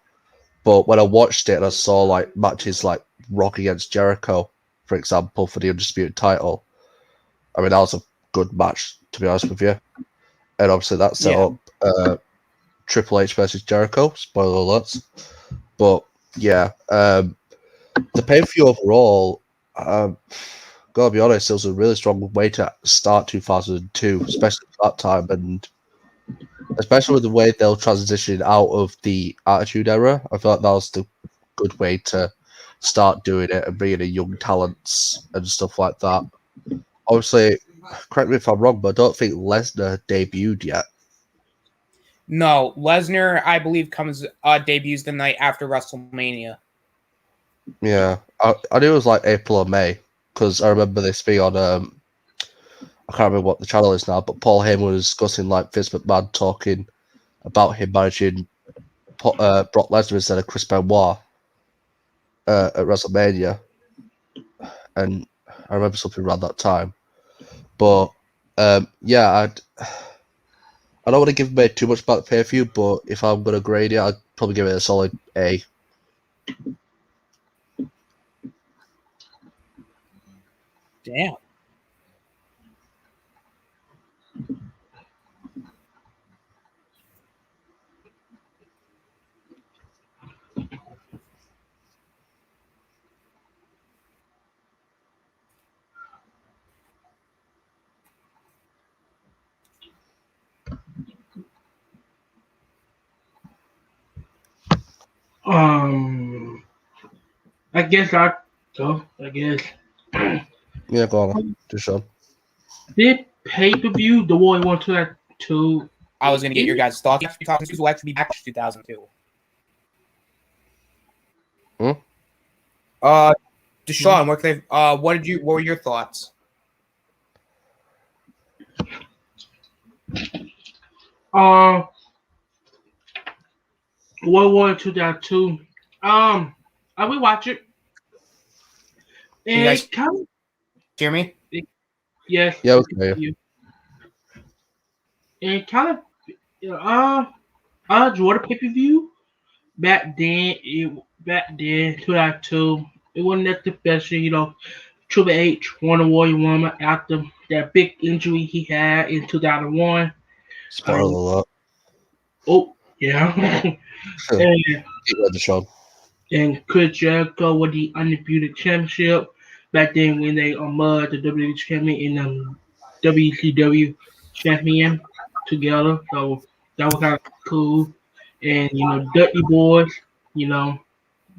But when I watched it and I saw like matches like Rock against Jericho, for example, for the Undisputed title, I mean, that was a good match, to be honest with you. And obviously that set up Triple H versus Jericho, spoiler alerts. But yeah, the pay-per-view overall, gotta be honest, it was a really strong way to start 2002, especially at that time, and especially with the way they'll transition out of the Attitude Era. I feel like that was the good way to start doing it and bringing in young talents and stuff like that. Obviously, correct me if I'm wrong, but I don't think Lesnar debuted yet. No, Lesnar, I believe, debuts the night after WrestleMania. Yeah, I knew it was like April or May because I remember this being on I can't remember what the channel is now, but Paul Heyman was discussing like Vince McMahon talking about him managing Brock Lesnar instead of Chris Benoit at WrestleMania, and I remember something around that time. But yeah, I don't want to give away too much about the pay-per-view, but if I'm going to grade it, I'd probably give it a solid A. Damn. I guess I go. I guess. Yeah, go on, Deshaun. Did pay-per-view the Royal Rumble 2002? I was going to get your guys' thoughts. 2002 will actually be back to 2002. Deshaun, what were your thoughts? World War 2002. I will watch it. Can you guys It kind hear me? of, yes, Yeah, okay. you. It kind of, I enjoyed the pay per view back then. Back then 2002. It wasn't that special, Triple H won the Royal Rumble after that big injury he had in 2001. Spoiler Um, alert. oh yeah, and Keep ready, Sean. Chris Jericho with the undisputed championship back then when they merged the WWE champion and WCW champion together. So that was kind of cool. And Dudley Boys, you know,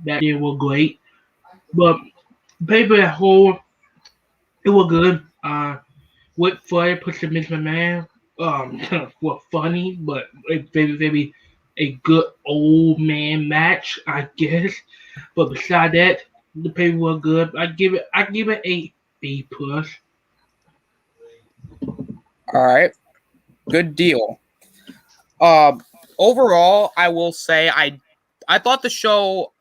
back then were great. But paper as whole, it was good. With Flair puts the Vince McMahon, was funny, but very a good old man match, I guess. But beside that, the paper was good. I give it a B plus. All right, good deal. Uh, Overall, I will say I thought the show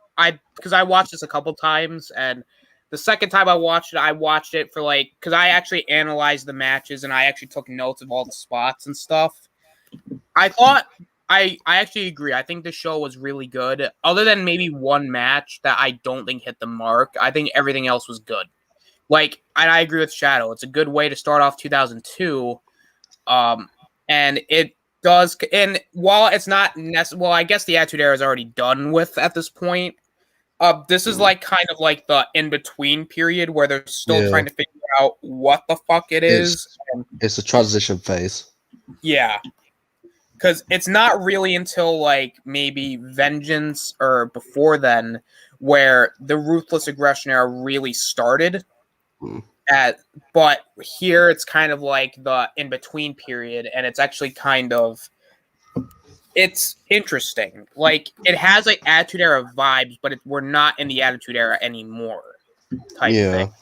because I watched this a couple times, and the second time I watched it for like because I actually analyzed the matches and I actually took notes of all the spots and stuff. I thought I actually agree. I think the show was really good. Other than maybe one match that I don't think hit the mark, I think everything else was good. Like, and I agree with Shadow. It's a good way to start off 2002. Um, and it does. And while it's not necessary, well, I guess the Attitude Era is already done with at this point. This is like kind of like the in between period where they're still Yeah. trying to figure out what the fuck it is. It's a transition phase. Yeah. Because it's not really until like maybe Vengeance or before then where the Ruthless Aggression Era really started. Mm. But here it's kind of like the in between period, and it's actually kind of it's interesting. Like it has like Attitude Era vibes, but we're not in the Attitude Era anymore. Type thing.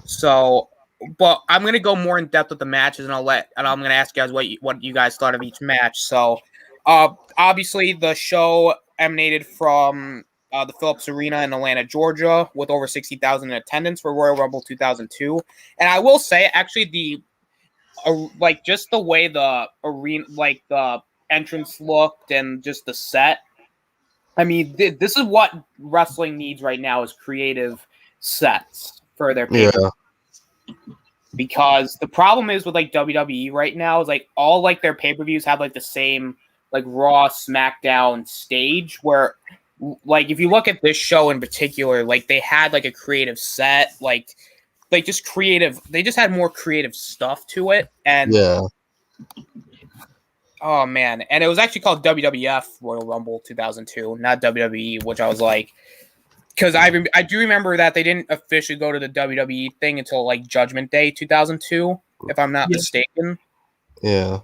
So, but I'm gonna go more in depth with the matches, and I'm gonna ask you guys what you guys thought of each match. So, obviously the show emanated from the Phillips Arena in Atlanta, Georgia, with over 60,000 in attendance for Royal Rumble 2002. And I will say, actually, like just the way the arena, like the entrance looked, and just the set. I mean, this is what wrestling needs right now: is creative sets for their pay. Yeah. Because the problem is with like WWE right now is like all like their pay-per-views have like the same like Raw, SmackDown stage where like if you look at this show in particular, like they had like a creative set, like just creative. They just had more creative stuff to it, and yeah. Oh man, and it was actually called WWF Royal Rumble 2002, not WWE, which I was like. Because I do remember that they didn't officially go to the WWE thing until like Judgment Day 2002, if I'm not mistaken. Yeah,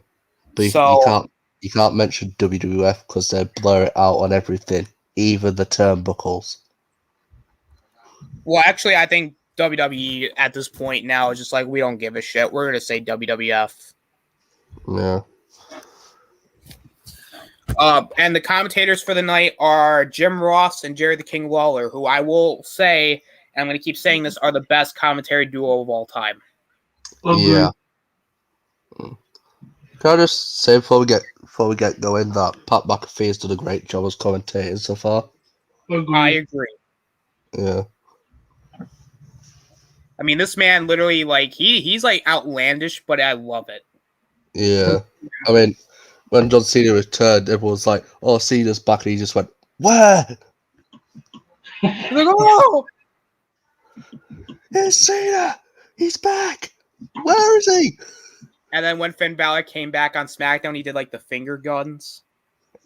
but so you can't mention WWF because they blur it out on everything, even the turnbuckles. Well, actually, I think WWE at this point now is just like we don't give a shit. We're gonna say WWF. Yeah. And the commentators for the night are Jim Ross and Jerry the King Lawler, who I will say, and I'm going to keep saying this, are the best commentary duo of all time. Yeah. Can I just say before we get going that Pat McAfee has done a great job as commentating so far? I agree. Yeah. I mean, this man literally like he's like outlandish, but I love it. Yeah. I mean, when John Cena returned, everyone's like, "Oh, Cena's back," and he just went, "Where?" Like, oh, it's Cena. He's back. Where is he? And then when Finn Balor came back on SmackDown, he did like the finger guns.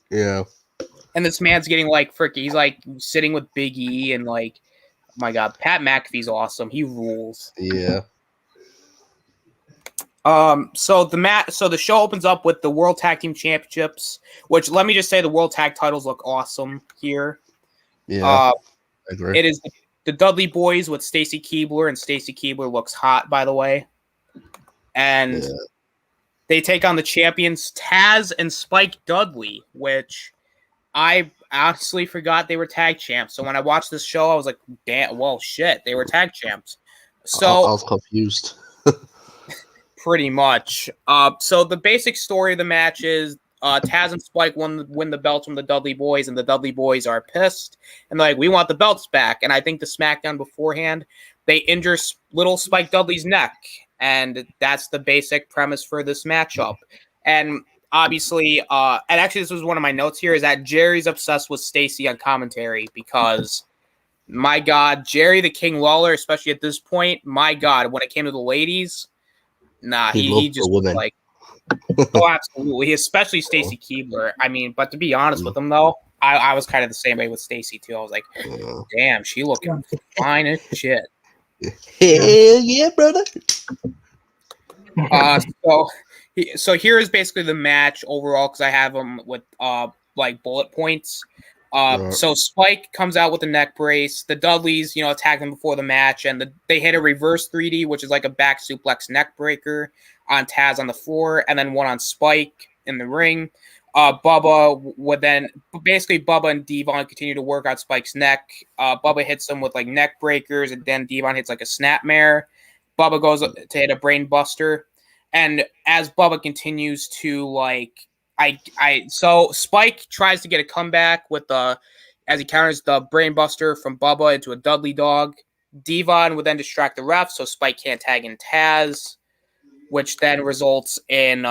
Yeah. And this man's getting like he's like sitting with Big E and like, oh my God, Pat McAfee's awesome. He rules. Yeah. So the show opens up with the World Tag Team Championships, which let me just say the World Tag titles look awesome here. Yeah. I agree. It is the Dudley Boys with Stacy Keibler, and Stacy Keibler looks hot, by the way. And they take on the champions Taz and Spike Dudley, which I honestly forgot they were tag champs. So when I watched this show, I was like, damn, well, shit, they were tag champs. I So was confused. pretty much. So the basic story of the match is Taz and Spike win the belts from the Dudley Boys, and the Dudley Boys are pissed and they're like, we want the belts back. And I think the SmackDown beforehand, they injure little Spike Dudley's neck, and that's the basic premise for this matchup. And obviously, and actually, this was one of my notes here, is that Jerry's obsessed with Stacy on commentary because, my God, Jerry the King Lawler, especially at this point, my God, when it came to the ladies, nah, he just was women. like, oh, absolutely, especially Stacy Keibler. I mean, but to be honest with him, though, I was kind of the same way with Stacy too. I was like, damn, she looking fine as shit. Hell yeah, brother. So here is basically the match overall, because I have them with like bullet points. So Spike comes out with the neck brace. The Dudleys, attack him before the match, and they hit a reverse 3D, which is like a back suplex neck breaker on Taz on the floor, and then one on Spike in the ring. Bubba would then Bubba and Devon continue to work on Spike's neck. Bubba hits him with like neck breakers, and then Devon hits like a snapmare. Bubba goes to hit a brain buster, and as Bubba continues to so Spike tries to get a comeback with as he counters the brain buster from Bubba into a Dudley dog. Devon would then distract the ref, so Spike can't tag in Taz, which then results in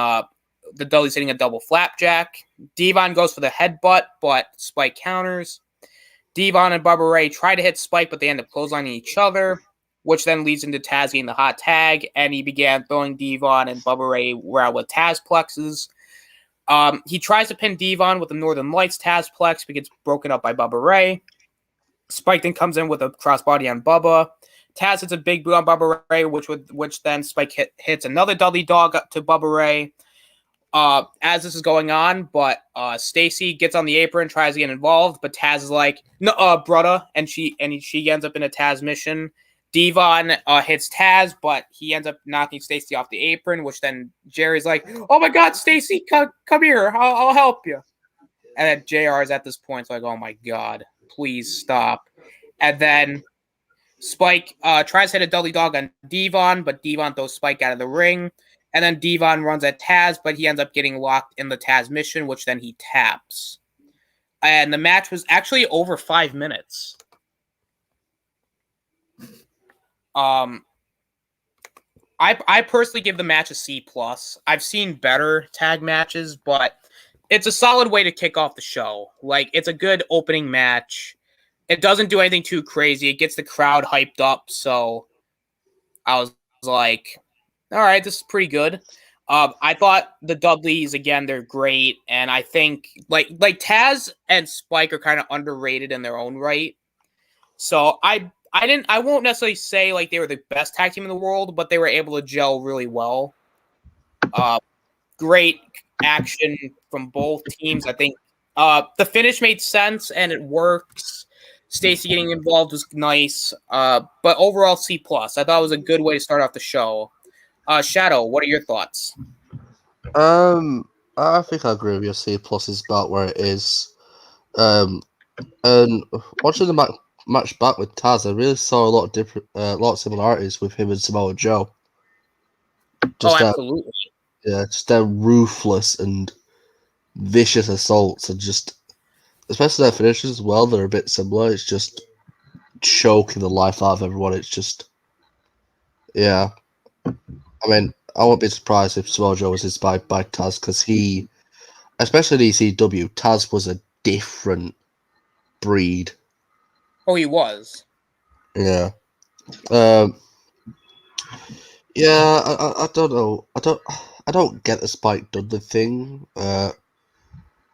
the Dudleys hitting a double flapjack. Devon goes for the headbutt, but Spike counters. Devon and Bubba Ray try to hit Spike, but they end up clotheslining each other, which then leads into Taz getting the hot tag, and he began throwing Devon and Bubba Ray with Taz plexes. He tries to pin Devon with the Northern Lights Tazplex, but gets broken up by Bubba Ray. Spike then comes in with a crossbody on Bubba. Taz hits a big boot on Bubba Ray, which then Spike hits another Dudley dog up to Bubba Ray. As this is going on, but Stacy gets on the apron, tries to get involved, but Taz is like, no, brother, and she ends up in a Taz mission. Devon hits Taz, but he ends up knocking Stacy off the apron, which then Jerry's like, oh my God, Stacy, come here, I'll help you. And then JR is at this point like, oh my God, please stop. And then Spike tries to hit a Dudley dog on Devon, but Devon throws Spike out of the ring. And then Devon runs at Taz, but he ends up getting locked in the Taz mission, which then he taps. And the match was actually over 5 minutes. I personally give the match a C+. I've seen better tag matches, but it's a solid way to kick off the show. Like, it's a good opening match. It doesn't do anything too crazy. It gets the crowd hyped up, so I was like, all right, this is pretty good. I thought the Dudleys, again, they're great, and I think like Taz and Spike are kind of underrated in their own right. So I won't necessarily say like they were the best tag team in the world, but they were able to gel really well. Great action from both teams. I think the finish made sense and it works. Stacy getting involved was nice, but overall C+. I thought it was a good way to start off the show. Shadow, what are your thoughts? I think I agree with you. C+ is about where it is. And watching the match back with Taz, I really saw a lot of similarities with him and Samoa Joe. Absolutely. Just their ruthless and vicious assaults, and just especially their finishes as well. They're a bit similar. It's just choking the life out of everyone. It's just, yeah. I mean, I won't be surprised if Samoa Joe was inspired by Taz, because he, especially in ECW, Taz was a different breed. Oh, he was. Yeah. Yeah, I don't know. I don't get the Spike Dudley thing. I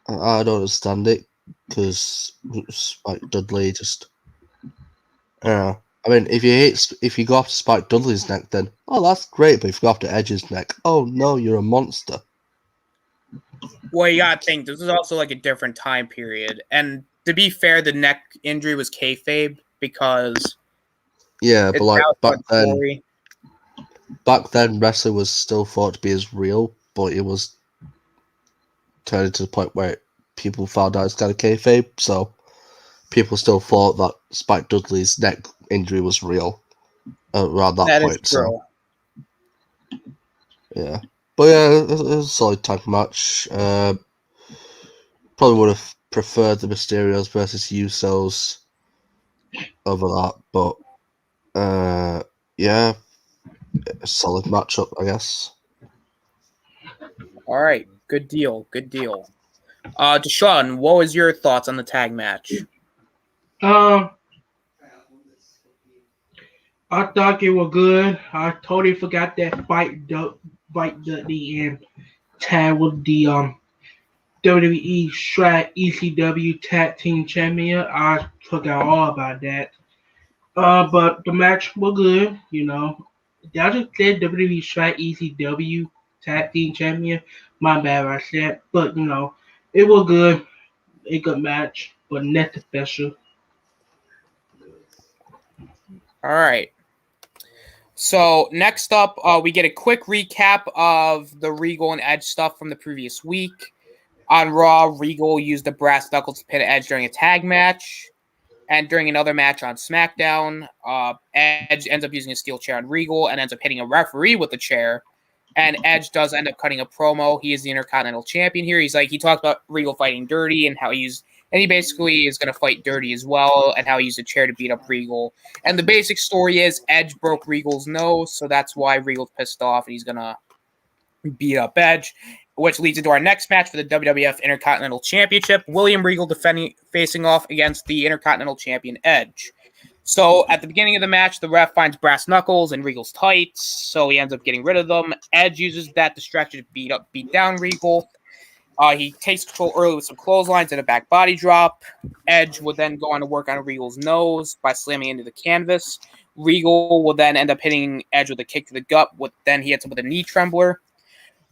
don't understand it, because Spike Dudley just, yeah. I mean, if you go after Spike Dudley's neck, then that's great. But if you go after Edge's neck, oh no, you're a monster. Well, you gotta think this is also like a different time period, and to be fair, the neck injury was kayfabe because but like back then, wrestling was still thought to be as real, but it was turned to the point where people found out it's kind of kayfabe, so people still thought that Spike Dudley's neck injury was real around that point. True. So yeah, but yeah, it was a solid tag match. Probably would have preferred the Mysterios versus Usos over that, but yeah, a solid matchup, I guess. All right, good deal. Deshaun, what was your thoughts on the tag match? I thought it was good. I totally forgot that fight the end tag with the WWE Strat ECW Tag Team Champion. I forgot all about that. But the match was good. Did I just said WWE Strat ECW Tag Team Champion? My bad, I said. But it was good. A good match, but nothing special. All right. So next up, we get a quick recap of the Regal and Edge stuff from the previous week. On Raw, Regal used the brass knuckles to pin Edge during a tag match. And during another match on SmackDown, Edge ends up using a steel chair on Regal and ends up hitting a referee with the chair. And Edge does end up cutting a promo. He is the Intercontinental Champion here. He talked about Regal fighting dirty and how he basically is going to fight dirty as well, and how he used a chair to beat up Regal. And the basic story is Edge broke Regal's nose, so that's why Regal's pissed off and he's going to beat up Edge, which leads into our next match for the WWF Intercontinental Championship. William Regal facing off against the Intercontinental Champion Edge. So at the beginning of the match, the ref finds brass knuckles in Regal's tights, so he ends up getting rid of them. Edge uses that distraction to beat down Regal. He takes control early with some clotheslines and a back body drop. Edge would then go on to work on Regal's nose by slamming into the canvas. Regal will then end up hitting Edge with a kick to the gut. Then he hits him with a knee trembler.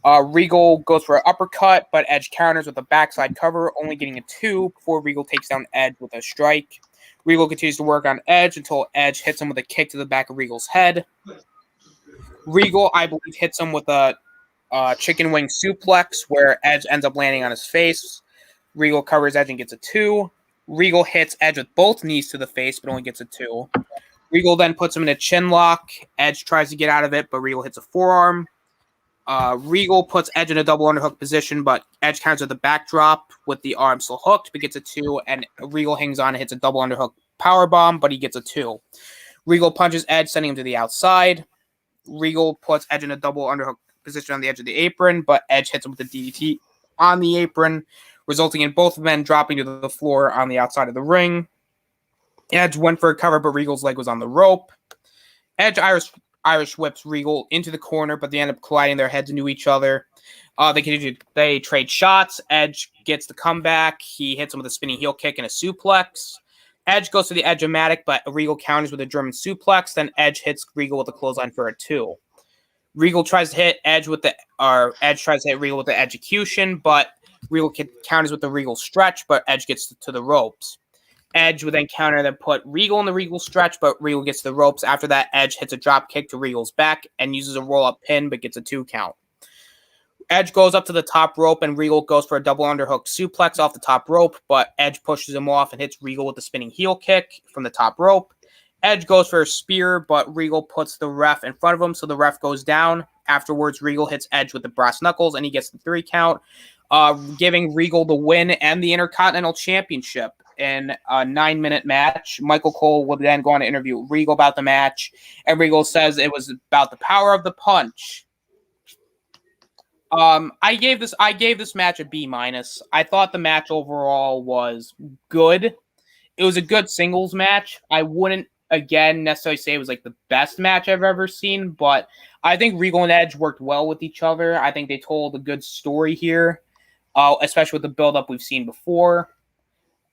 Regal goes for an uppercut, but Edge counters with a backside cover, only getting a 2 before Regal takes down Edge with a strike. Regal continues to work on Edge until Edge hits him with a kick to the back of Regal's head. Regal, I believe, hits him with a chicken wing suplex where Edge ends up landing on his face. Regal covers Edge and gets a 2. Regal hits Edge with both knees to the face, but only gets a 2. Regal then puts him in a chin lock. Edge tries to get out of it, but Regal hits a forearm. Regal puts Edge in a double underhook position, but Edge counters with a backdrop with the arm still hooked, but gets a 2, and Regal hangs on and hits a double underhook powerbomb, but he gets a 2. Regal punches Edge, sending him to the outside. Regal puts Edge in a double underhook position on the edge of the apron, but Edge hits him with a DDT on the apron, resulting in both men dropping to the floor on the outside of the ring. Edge went for a cover, but Regal's leg was on the rope. Edge Irish whips Regal into the corner, but they end up colliding their heads into each other. They trade shots. Edge gets the comeback. He hits him with a spinning heel kick and a suplex. Edge goes to the Edge-o-matic, but Regal counters with a German suplex. Then Edge hits Regal with a clothesline for a 2. Regal tries to hit Edge Edge tries to hit Regal with the execution, but Regal counters with the Regal stretch, but Edge gets to the ropes. Edge would then counter, then put Regal in the Regal stretch, but Regal gets to the ropes. After that, Edge hits a drop kick to Regal's back and uses a roll-up pin, but gets a 2 count. Edge goes up to the top rope, and Regal goes for a double underhook suplex off the top rope, but Edge pushes him off and hits Regal with a spinning heel kick from the top rope. Edge goes for a spear, but Regal puts the ref in front of him, so the ref goes down. Afterwards, Regal hits Edge with the brass knuckles, and he gets the 3 count, giving Regal the win and the Intercontinental Championship in a 9-minute match. Michael Cole would then go on to interview Regal about the match, and Regal says it was about the power of the punch. I gave this match a B-. I thought the match overall was good. It was a good singles match. I wouldn't again necessarily say it was like the best match I've ever seen, but I think Regal and Edge worked well with each other. I think they told a good story here, especially with the build-up we've seen before.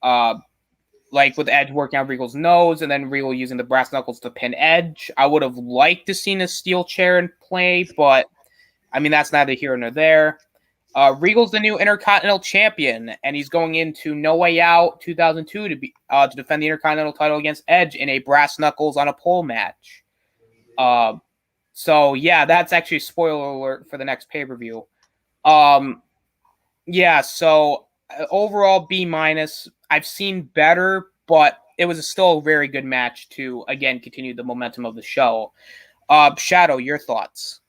Like with Edge working on Regal's nose and then Regal using the brass knuckles to pin Edge. I would have liked to seen a steel chair in play, but I mean, that's neither here nor there. Regal's the new Intercontinental Champion, and he's going into No Way Out 2002 to defend the Intercontinental title against Edge in a brass knuckles on a pole match. So yeah, that's actually a spoiler alert for the next pay-per-view. Yeah, so overall B minus. I've seen better, but it was still a very good match to again continue the momentum of the show. Shadow, your thoughts?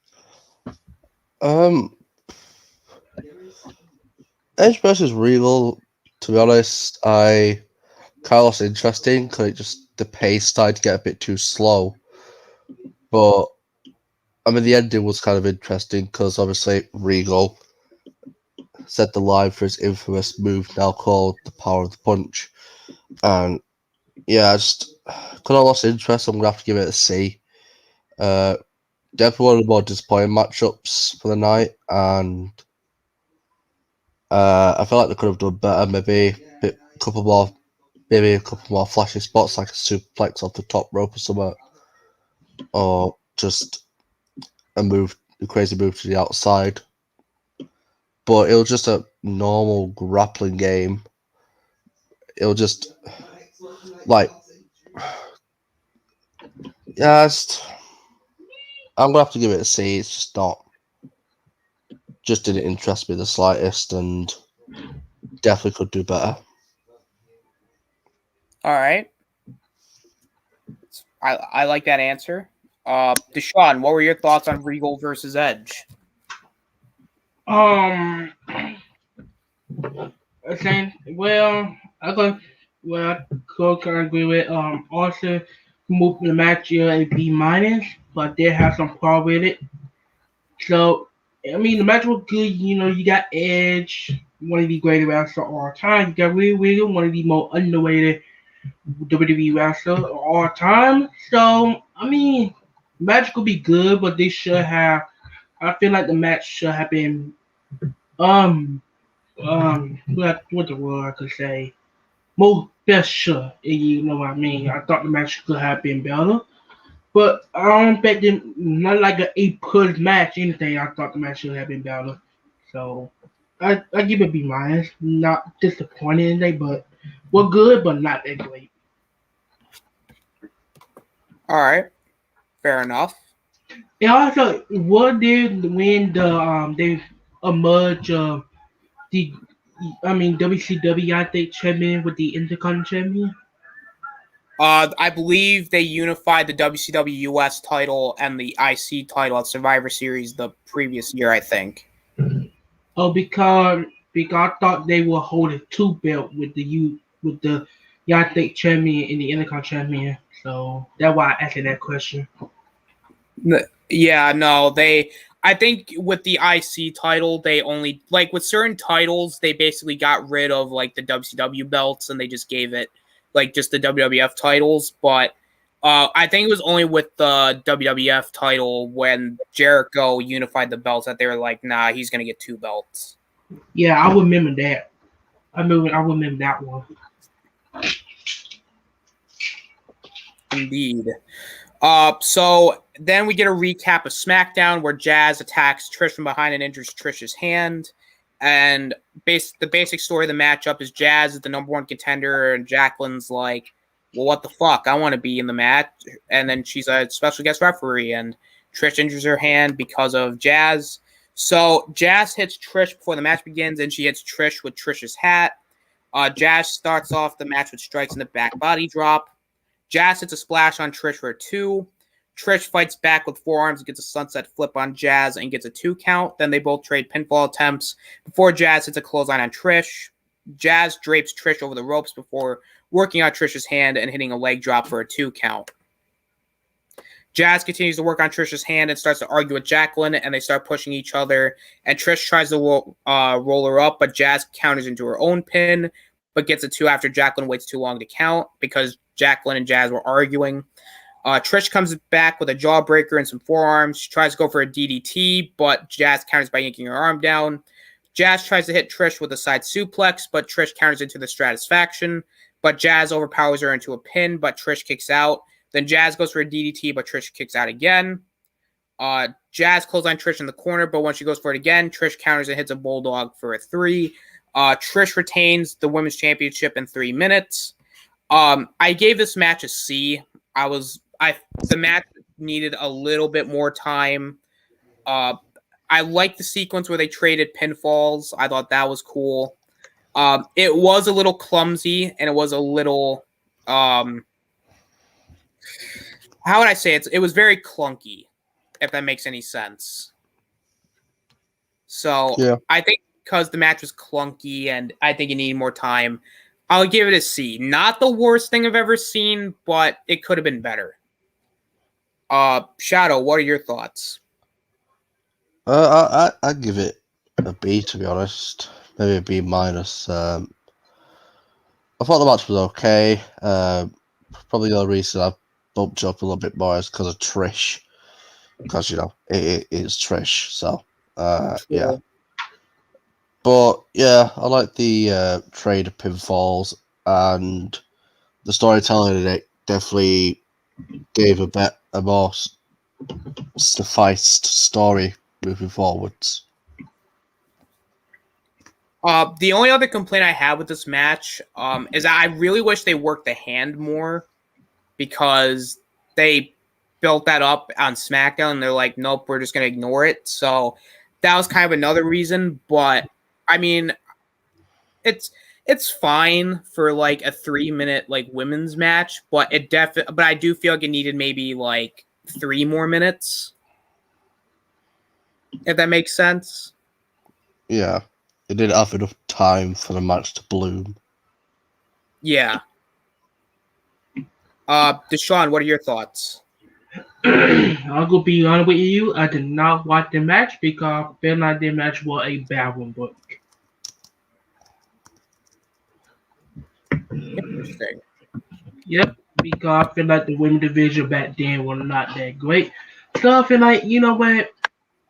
Edge versus Regal. To be honest, I kind of lost interesting because the pace started to get a bit too slow. But I mean, the ending was kind of interesting because obviously Regal set the line for his infamous move now called the Power of the Punch, and yeah, I just because I lost interest, I'm gonna have to give it a C. Definitely one of the more disappointing matchups for the night, and I feel like they could have done better. Maybe a couple more flashy spots like a suplex off the top rope or something, or just a crazy move to the outside. But it was just a normal grappling game. It was just like, yeah, I'm gonna have to give it a C. It's just didn't interest me the slightest, and definitely could do better. All right. I like that answer. Deshaun, what were your thoughts on Regal versus Edge? I think, I could kind of agree with also move the match a B minus, but they have some problem with it. So I mean the match was good. You know, you got Edge, one of the greatest wrestlers of all time. You got Regal, one of the most underrated WWE wrestlers of all time. So I mean, match could be good, but they should have. I feel like the match should have been what the word I could say. More better, you know what I mean. I thought the match could have been better. But I don't bet them not like an A+ match, anything. I thought the match should have been better. So I give it B minus. Not disappointed in it, but we're good, but not that great. All right, fair enough. And also, what did when they emerge the WCW I think champion with the Intercontinental champion? I believe they unified the WCW US title and the IC title at Survivor Series the previous year, I think. Oh, because I thought they were holding two belt with the Yantic champion and the Intercontinental champion. So that's why I asked that question. Yeah, no, I think with the IC title, they only like with certain titles, they basically got rid of like the WCW belts and they just gave it like just the WWF titles. But I think it was only with the WWF title when Jericho unified the belts that they were like, nah, he's gonna get two belts. Yeah, I remember that. I remember that one. Indeed. So then we get a recap of SmackDown where Jazz attacks Trish from behind and injures Trish's hand. And the basic story of the matchup is Jazz is the number one contender, and Jacqueline's like, well, what the fuck? I want to be in the match. And then she's a special guest referee, and Trish injures her hand because of Jazz. So Jazz hits Trish before the match begins, and she hits Trish with Trish's hat. Jazz starts off the match with strikes in the back body drop. Jazz hits a splash on Trish for a 2. Trish fights back with forearms and gets a sunset flip on Jazz and gets a 2 count. Then they both trade pinfall attempts before Jazz hits a clothesline on Trish. Jazz drapes Trish over the ropes before working on Trish's hand and hitting a leg drop for a 2 count. Jazz continues to work on Trish's hand and starts to argue with Jacqueline, and they start pushing each other. And Trish tries to roll her up, but Jazz counters into her own pin, but gets a 2 after Jacqueline waits too long to count because Jacqueline and Jazz were arguing. Trish comes back with a jawbreaker and some forearms. She tries to go for a DDT, but Jazz counters by yanking her arm down. Jazz tries to hit Trish with a side suplex, but Trish counters into the Stratisfaction. But Jazz overpowers her into a pin, but Trish kicks out. Then Jazz goes for a DDT, but Trish kicks out again. Jazz clothesline Trish in the corner, but when she goes for it again, Trish counters and hits a bulldog for a 3. Trish retains the Women's Championship in 3 minutes. I gave this match a C. The match needed a little bit more time. I liked the sequence where they traded pinfalls. I thought that was cool. It was a little clumsy, and it was a little how would I say it? It was very clunky, if that makes any sense. So Yeah. I think because the match was clunky and I think it needed more time, I'll give it a C. Not the worst thing I've ever seen, but it could have been better. Shadow, what are your thoughts? I'd give it a B, to be honest. Maybe a B minus. I thought the match was okay. Probably the only reason I bumped up a little bit more is because of Trish. Because, it is Trish. So, yeah. But, yeah, I like the trade of pinfalls, and the storytelling in it definitely gave a more sufficed story moving forwards. The only other complaint I have with this match is that I really wish they worked the hand more, because they built that up on SmackDown and they're like, nope, we're just going to ignore it. So that was kind of another reason. But I mean, it's fine for like a 3-minute like women's match, but but I do feel like it needed maybe like 3 more minutes, if that makes sense. Yeah, it didn't have enough time for the match to bloom. Yeah. Deshaun, what are your thoughts? I'll go be honest with you. I did not watch the match because I felt like the match was a bad one. But Interesting. yep, because I feel like the women's division back then was not that great. So I feel like, you know what,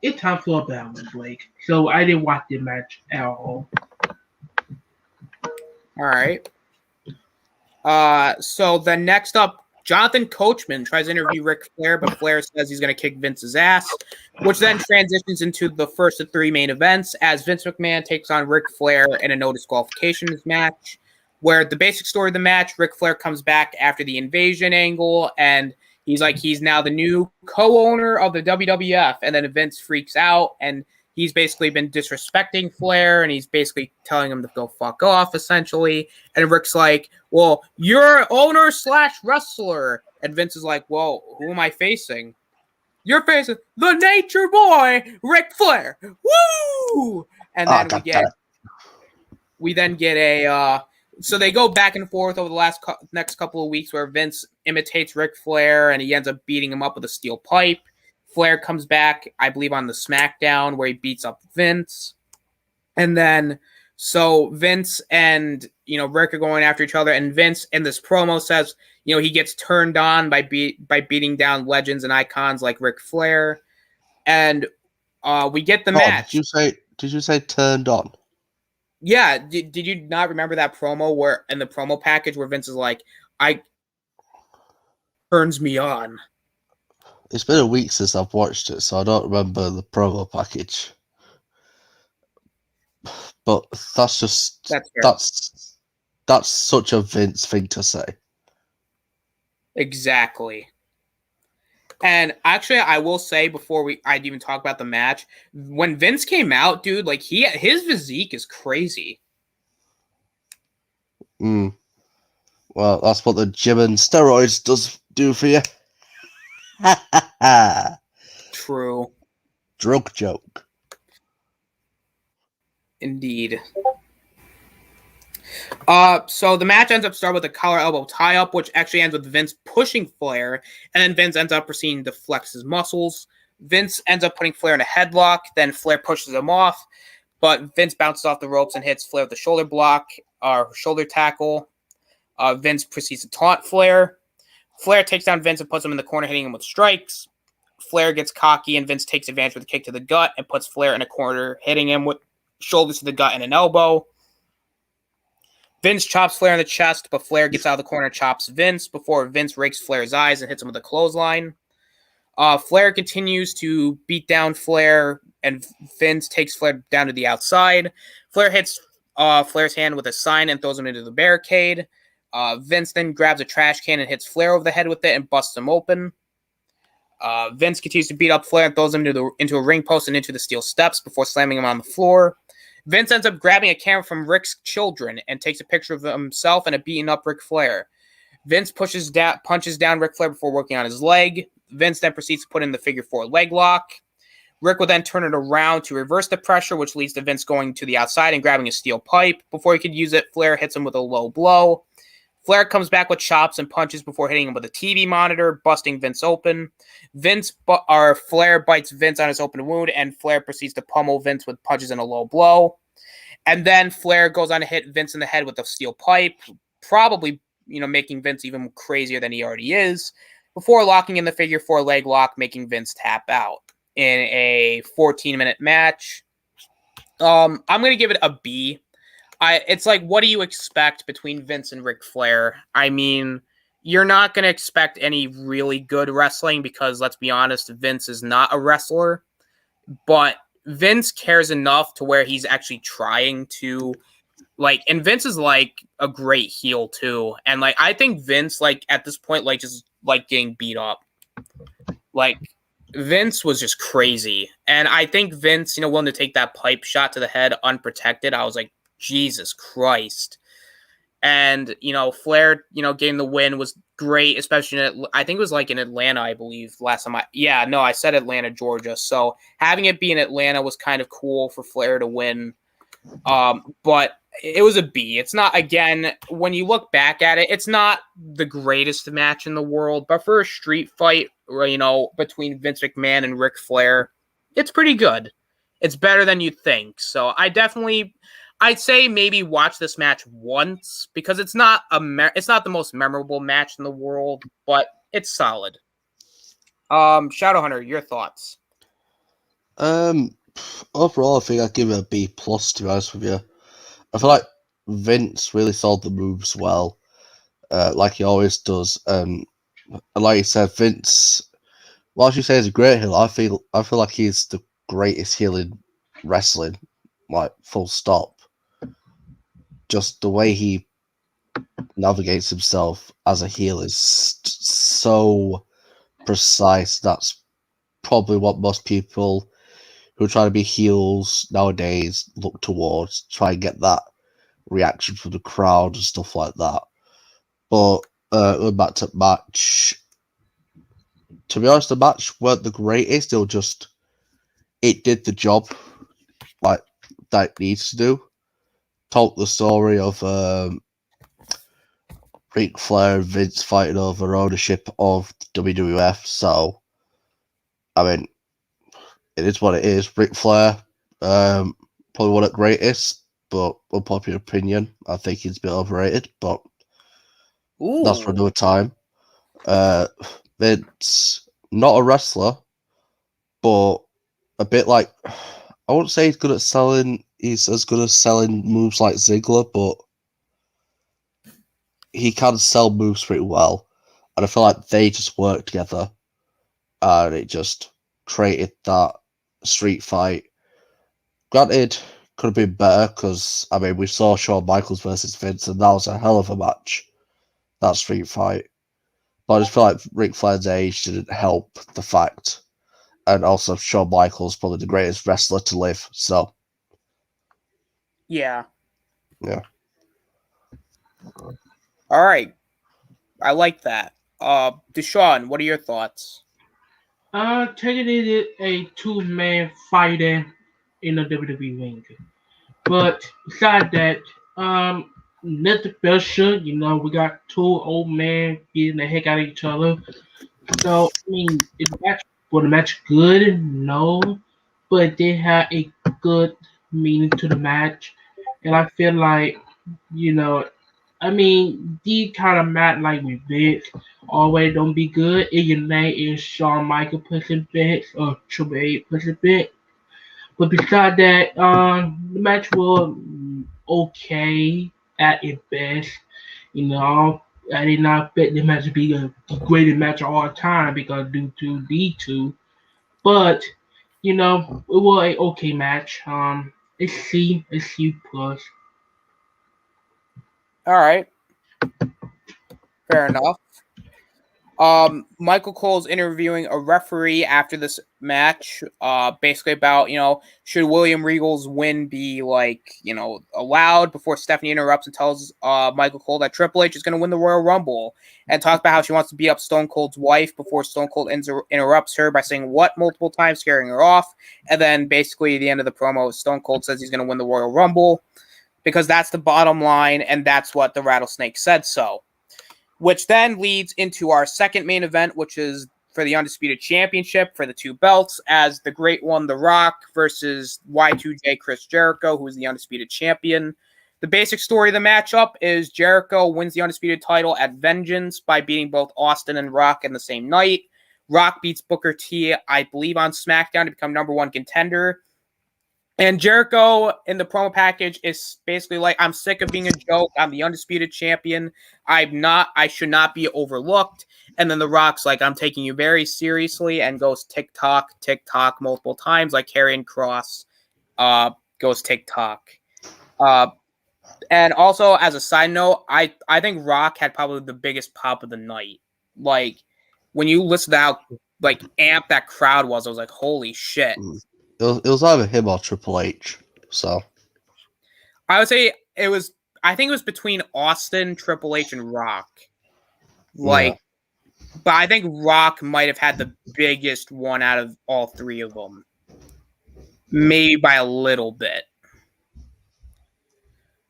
it's time for a bad one, Blake. So I didn't watch the match at all. All right. So then next up, Jonathan Coachman tries to interview Ric Flair, but Flair says he's going to kick Vince's ass, which then transitions into the first of 3 main events as Vince McMahon takes on Ric Flair in a no disqualifications match, where the basic story of the match, Ric Flair comes back after the invasion angle, and he's like, he's now the new co-owner of the WWF, and then Vince freaks out, and he's basically been disrespecting Flair, and he's basically telling him to go fuck off, essentially. And Ric's like, well, you're owner / wrestler. And Vince is like, well, who am I facing? You're facing the Nature Boy, Ric Flair. Woo! And then we then get a so they go back and forth over the next couple of weeks where Vince imitates Ric Flair, and he ends up beating him up with a steel pipe. Flair comes back, I believe, on the SmackDown where he beats up Vince. And then, so Vince and, Rick are going after each other. And Vince in this promo says, he gets turned on by beating down legends and icons like Ric Flair. And we get the match. Did you say turned on? Yeah. Did you not remember that promo where in the promo package where Vince is like, turns me on? It's been a week since I've watched it, so I don't remember the promo package. But that's such a Vince thing to say. Exactly. And actually, I will say before I'd even talk about the match, when Vince came out, dude, like his physique is crazy. Well, that's what the gym and steroids do for you. True. Drug joke. Indeed. So the match ends up starting with a collar elbow tie-up, which actually ends with Vince pushing Flair, and then Vince ends up proceeding to flex his muscles. Vince ends up putting Flair in a headlock, then Flair pushes him off, but Vince bounces off the ropes and hits Flair with a shoulder block, or shoulder tackle. Vince proceeds to taunt Flair. Flair takes down Vince and puts him in the corner, hitting him with strikes. Flair gets cocky, and Vince takes advantage with a kick to the gut and puts Flair in a corner, hitting him with shoulders to the gut and an elbow. Vince chops Flair in the chest, but Flair gets out of the corner and chops Vince before Vince rakes Flair's eyes and hits him with a clothesline. Flair continues to beat down Flair, and Vince takes Flair down to the outside. Flair hits Flair's hand with a sign and throws him into the barricade. Vince then grabs a trash can and hits Flair over the head with it and busts him open. Vince continues to beat up Flair and throws him into a ring post and into the steel steps before slamming him on the floor. Vince ends up grabbing a camera from Rick's children and takes a picture of himself and a beaten up Ric Flair. Vince punches down Ric Flair before working on his leg. Vince then proceeds to put in the figure 4 leg lock. Rick will then turn it around to reverse the pressure, which leads to Vince going to the outside and grabbing a steel pipe. Before he could use it, Flair hits him with a low blow. Flair comes back with chops and punches before hitting him with a TV monitor, busting Vince open. Flair bites Vince on his open wound, and Flair proceeds to pummel Vince with punches and a low blow. And then Flair goes on to hit Vince in the head with a steel pipe, probably, making Vince even crazier than he already is, before locking in the figure 4 leg lock, making Vince tap out in a 14-minute match. I'm going to give it a B. It's like, what do you expect between Vince and Ric Flair? I mean, you're not going to expect any really good wrestling because, let's be honest, Vince is not a wrestler. But Vince cares enough to where he's actually trying to, and Vince is, a great heel, too. And, I think Vince, at this point, just, getting beat up. Vince was just crazy. And I think Vince, willing to take that pipe shot to the head unprotected, I was like, Jesus Christ. And, Flair, getting the win was great, especially I think it was in Atlanta, I believe, last time I said Atlanta, Georgia. So having it be in Atlanta was kind of cool for Flair to win. But it was a B. It's not, again, when you look back at it, it's not the greatest match in the world, but for a street fight, between Vince McMahon and Ric Flair, it's pretty good. It's better than you think. So I'd say maybe watch this match once because it's not the most memorable match in the world, but it's solid. Shadowhunter, your thoughts? Overall, I think I'd give it a B plus. To be honest with you, I feel like Vince really sold the moves well, like he always does. And like you said, Vince, whilst you say he's a great heel, I feel like he's the greatest heel in wrestling, full stop. Just the way he navigates himself as a heel is so precise. That's probably what most people who try to be heels nowadays look towards, try and get that reaction from the crowd and stuff like that. But going back to the match, to be honest, the match weren't the greatest. It did the job that it needs to do. Told the story of Ric Flair and Vince fighting over ownership of WWF. So, I mean, it is what it is. Ric Flair, probably one of the greatest, but unpopular opinion, I think he's a bit overrated, but that's for another time. Vince, not a wrestler, but a bit I wouldn't say he's good at selling. He's as good at selling moves like Ziggler, but he can sell moves pretty well. And I feel like they just work together, and it just created that street fight. Granted, could have been better because we saw Shawn Michaels versus Vince, and that was a hell of a match. That street fight, but I just feel like Ric Flair's age didn't help the fact, and also Shawn Michaels probably the greatest wrestler to live. So. Yeah. Yeah. All right. I like that. Deshaun, what are your thoughts? Taking it a two-man fighting in the WWE ring. But besides that, nothing special. We got two old men getting the heck out of each other. So, is the match good? No. But they had a good meaning to the match. And I feel like, these kind of match like with Vince always don't be good. If your name is Shawn Michael pushing Vince or Triple H pushing Vince. But besides that, the match was okay at its best. I did not expect the match to be the greatest match of all time because due to these two. But it was a okay match. A C plus. All right. Fair enough. Michael Cole's interviewing a referee after this match, basically about, should William Regal's win be allowed, before Stephanie interrupts and tells Michael Cole that Triple H is going to win the Royal Rumble, and talks about how she wants to beat up Stone Cold's wife before Stone Cold interrupts her by saying what multiple times, scaring her off, and then basically at the end of the promo, Stone Cold says he's going to win the Royal Rumble because that's the bottom line, and that's what the Rattlesnake said so. Which then leads into our second main event, which is for the Undisputed Championship for the 2 belts, as the Great One, The Rock, versus Y2J Chris Jericho, who is the Undisputed Champion. The basic story of the matchup is Jericho wins the Undisputed title at Vengeance by beating both Austin and Rock in the same night. Rock beats Booker T, I believe, on SmackDown to become #1 contender. And Jericho in the promo package is basically like, I'm sick of being a joke. I'm the Undisputed Champion. I should not be overlooked. And then The Rock's like, I'm taking you very seriously, and goes tick-tock, tick-tock multiple times, like Karrion Kross goes tick-tock. And also, as a side note, I think Rock had probably the biggest pop of the night. Like, when you listen to how amped that crowd was, I was like, holy shit. It was either him or Triple H. So I would say I think it was between Austin, Triple H, and Rock. But I think Rock might have had the biggest one out of all 3 of them. Maybe by a little bit.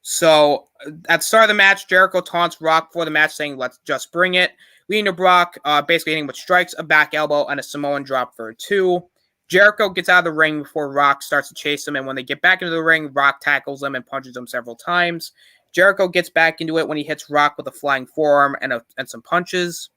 So at the start of the match, Jericho taunts Rock before the match, saying, let's just bring it. Leading to Brock, basically hitting with strikes, a back elbow, and a Samoan drop for a 2. Jericho gets out of the ring before Rock starts to chase him, and when they get back into the ring, Rock tackles him and punches him several times. Jericho gets back into it when he hits Rock with a flying forearm and some punches.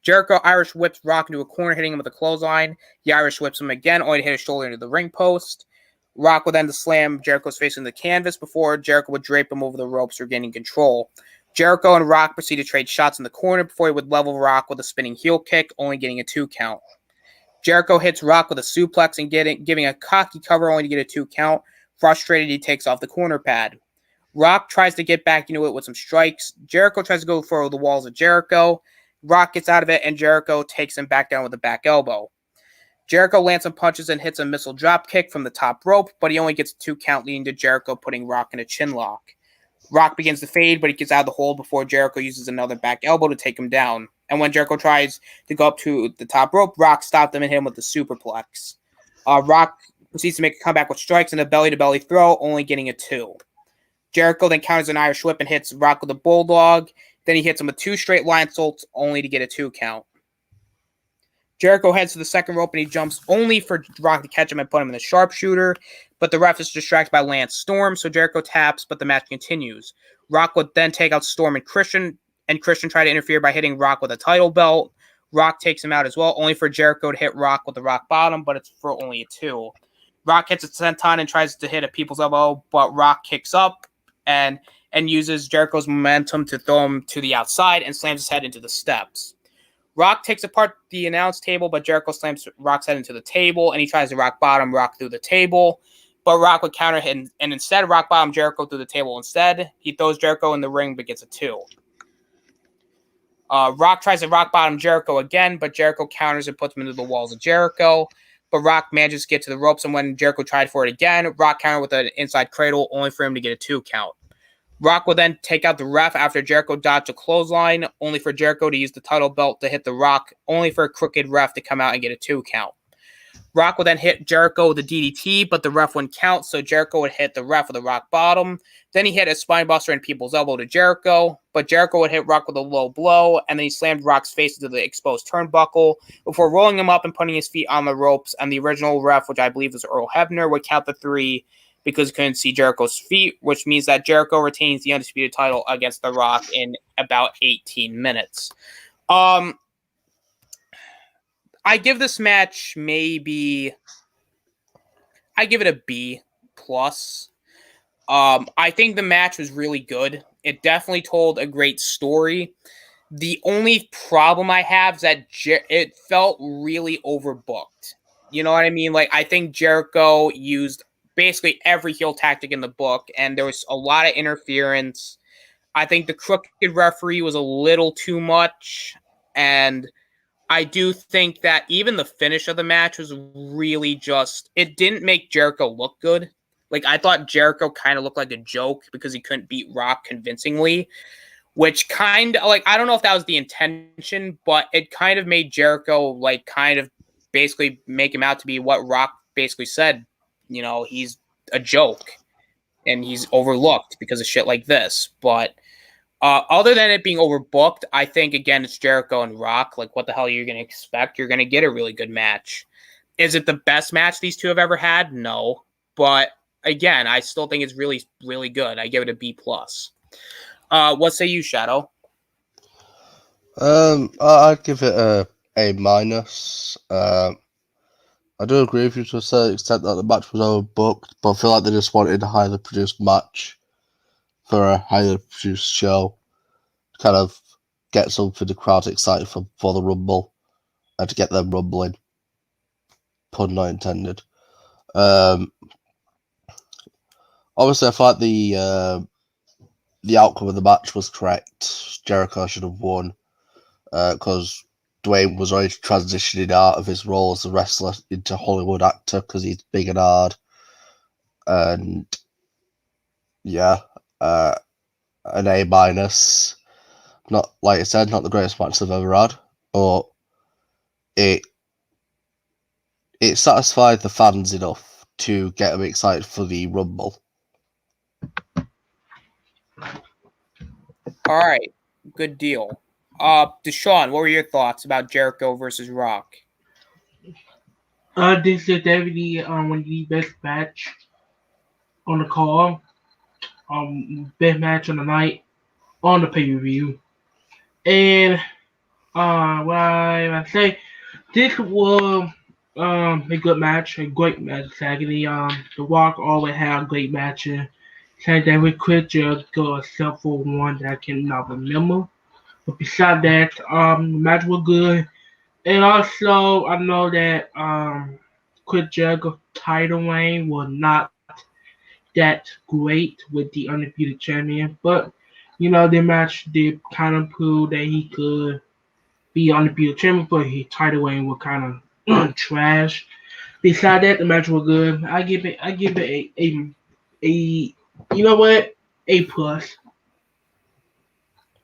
Jericho Irish whips Rock into a corner, hitting him with a clothesline. He Irish whips him again, only to hit his shoulder into the ring post. Rock would then slam Jericho's face into the canvas before Jericho would drape him over the ropes, regaining control. Jericho and Rock proceed to trade shots in the corner before he would level Rock with a spinning heel kick, only getting a 2 count. Jericho hits Rock with a suplex and giving a cocky cover, only to get a 2 count. Frustrated, he takes off the corner pad. Rock tries to get back into it with some strikes. Jericho tries to go for the walls of Jericho. Rock gets out of it, and Jericho takes him back down with a back elbow. Jericho lands some punches and hits a missile drop kick from the top rope, but he only gets a 2 count, leading to Jericho putting Rock in a chin lock. Rock begins to fade, but he gets out of the hold before Jericho uses another back elbow to take him down. And when Jericho tries to go up to the top rope, Rock stopped him and hit him with the superplex. Rock proceeds to make a comeback with strikes and a belly-to-belly throw, only getting a 2. Jericho then counters an Irish whip and hits Rock with a bulldog. Then he hits him with 2 straight lion salts, only to get a 2 count. Jericho heads to the second rope and he jumps, only for Rock to catch him and put him in the sharpshooter. But the ref is distracted by Lance Storm, so Jericho taps, but the match continues. Rock would then take out Storm and Christian try to interfere by hitting Rock with a title belt. Rock takes him out as well, only for Jericho to hit Rock with the Rock Bottom, but it's for only a 2. Rock hits a senton and tries to hit a people's elbow, but Rock kicks up and uses Jericho's momentum to throw him to the outside and slams his head into the steps. Rock takes apart the announce table, but Jericho slams Rock's head into the table, and he tries to Rock Bottom Rock through the table. But Rock would counter him, and instead Rock Bottom Jericho through the table instead. He throws Jericho in the ring, but gets a 2. Rock tries to Rock Bottom Jericho again, but Jericho counters and puts him into the walls of Jericho. But Rock manages to get to the ropes, and when Jericho tried for it again, Rock countered with an inside cradle, only for him to get a 2 count. Rock will then take out the ref after Jericho dodged a clothesline, only for Jericho to use the title belt to hit the Rock, only for a crooked ref to come out and get a 2 count. Rock will then hit Jericho with a DDT, but the ref wouldn't count, so Jericho would hit the ref with a Rock Bottom. Then he hit a spinebuster and people's elbow to Jericho, but Jericho would hit Rock with a low blow, and then he slammed Rock's face into the exposed turnbuckle before rolling him up and putting his feet on the ropes, and the original ref, which I believe was Earl Hebner, would count the 3 because he couldn't see Jericho's feet, which means that Jericho retains the Undisputed title against The Rock in about 18 minutes. I give this match I give it a B plus. I think the match was really good. It definitely told a great story. The only problem I have is that it felt really overbooked. You know what I mean? Like, I think Jericho used basically every heel tactic in the book, and there was a lot of interference. I think the crooked referee was a little too much. And I do think that even the finish of the match was really just, it didn't make Jericho look good. Like, I thought Jericho kind of looked like a joke because he couldn't beat Rock convincingly, which kind of, like, I don't know if that was the intention, but it kind of made Jericho, like, kind of basically make him out to be what Rock basically said. You know, he's a joke and he's overlooked because of shit like this. But other than it being overbooked, I think, again, it's Jericho and Rock. Like, what the hell are you going to expect? You're going to get a really good match. Is it the best match these two have ever had? No. But again, I still think it's really, really good. I give it a B+. What say you, Shadow? I'd give it a A-. I do agree with you to a certain extent that the match was overbooked, but I feel like they just wanted a highly produced match for a highly produced show. Kind of get something the crowd excited for the Rumble and to get them rumbling. Pun not intended. Obviously, I thought the outcome of the match was correct. Jericho should have won because Dwayne was already transitioning out of his role as a wrestler into Hollywood actor because he's big and hard. And yeah, an A-. Not, like I said, not the greatest match I've ever had, but it satisfied the fans enough to get them excited for the Rumble. All right. Good deal. Deshaun, what were your thoughts about Jericho versus Rock? This is definitely one of the best match on the call. Best match on the night on the pay-per-view. And what I say, this was a good match, a great match. Secondly, The Rock always had a great match. Same thing with Chris Jericho, except for one that I cannot remember. But besides that, the match was good. And also, I know that Chris Jericho's title reign was not that great with the undisputed champion, but the match did kind of prove that he could be undisputed champion, but his title reign was kind of trash. Besides that, the match was good. I give it a you know what, A+.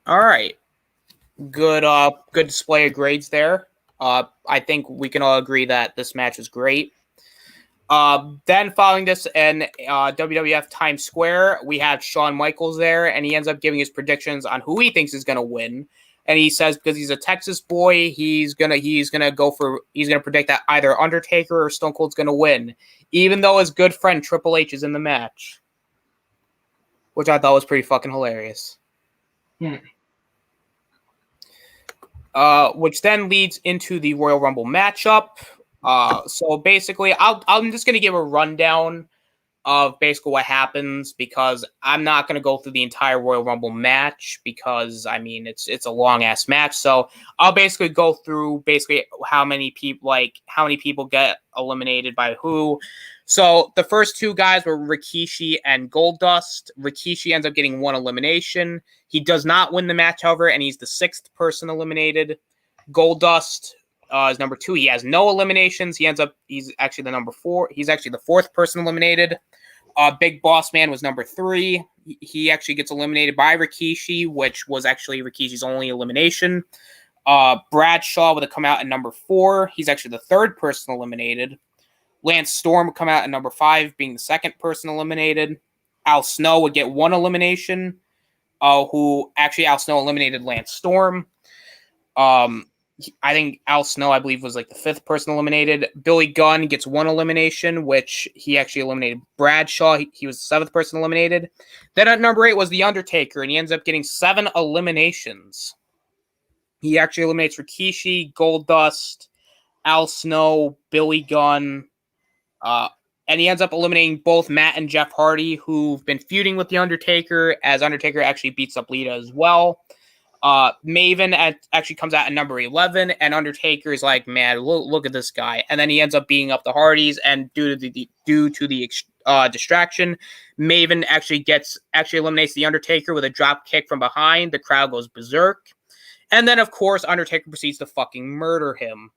All right. Good display of grades there. I think we can all agree that this match was great. Then following this in WWF Times Square, we have Shawn Michaels there, and he ends up giving his predictions on who he thinks is going to win. And he says because he's a Texas boy, he's gonna predict that either Undertaker or Stone Cold's gonna win, even though his good friend Triple H is in the match, which I thought was pretty fucking hilarious. Which then leads into the Royal Rumble matchup. So basically, I'm just gonna give a rundown of basically what happens because I'm not gonna go through the entire Royal Rumble match because I mean it's a long ass match. So I'll basically go through basically how many people get eliminated by who. So the first two guys were Rikishi and Goldust. Rikishi ends up getting one elimination. He does not win the match, however, and he's the sixth person eliminated. Goldust is number 2. He has no eliminations. He's actually the number 4. He's actually the fourth person eliminated. Big Boss Man was number 3. He actually gets eliminated by Rikishi, which was actually Rikishi's only elimination. Bradshaw would have come out at number 4. He's actually the third person eliminated. Lance Storm would come out at number 5, being the second person eliminated. Al Snow would get one elimination. Al Snow eliminated Lance Storm. I think Al Snow, I believe, was like the 5th person eliminated. Billy Gunn gets one elimination, which he actually eliminated Bradshaw. He was the 7th person eliminated. Then at number 8 was The Undertaker, and he ends up getting 7 eliminations. He actually eliminates Rikishi, Goldust, Al Snow, Billy Gunn, and he ends up eliminating both Matt and Jeff Hardy, who've been feuding with The Undertaker, as Undertaker actually beats up Lita as well. Maven actually comes out at number 11, and Undertaker is like, man, look at this guy. And then he ends up beating up the Hardys, and due to the distraction, Maven actually eliminates the Undertaker with a drop kick from behind. The crowd goes berserk. And then, of course, Undertaker proceeds to fucking murder him.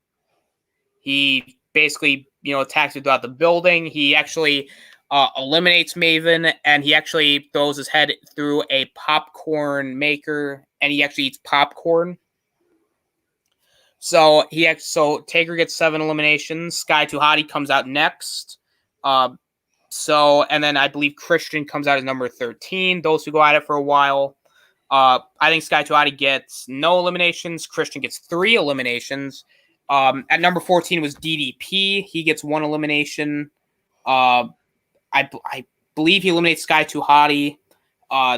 He basically, attacks him throughout the building. He actually eliminates Maven, and he actually throws his head through a popcorn maker, and he actually eats popcorn. So Taker gets 7 eliminations. Sky Too Hottie comes out next. And then I believe Christian comes out as number 13. Those who go at it for a while. I think Sky Too Hottie gets no eliminations. Christian gets 3 eliminations. At number 14 was DDP. He gets 1 elimination. I believe he eliminates Sky Too Hottie.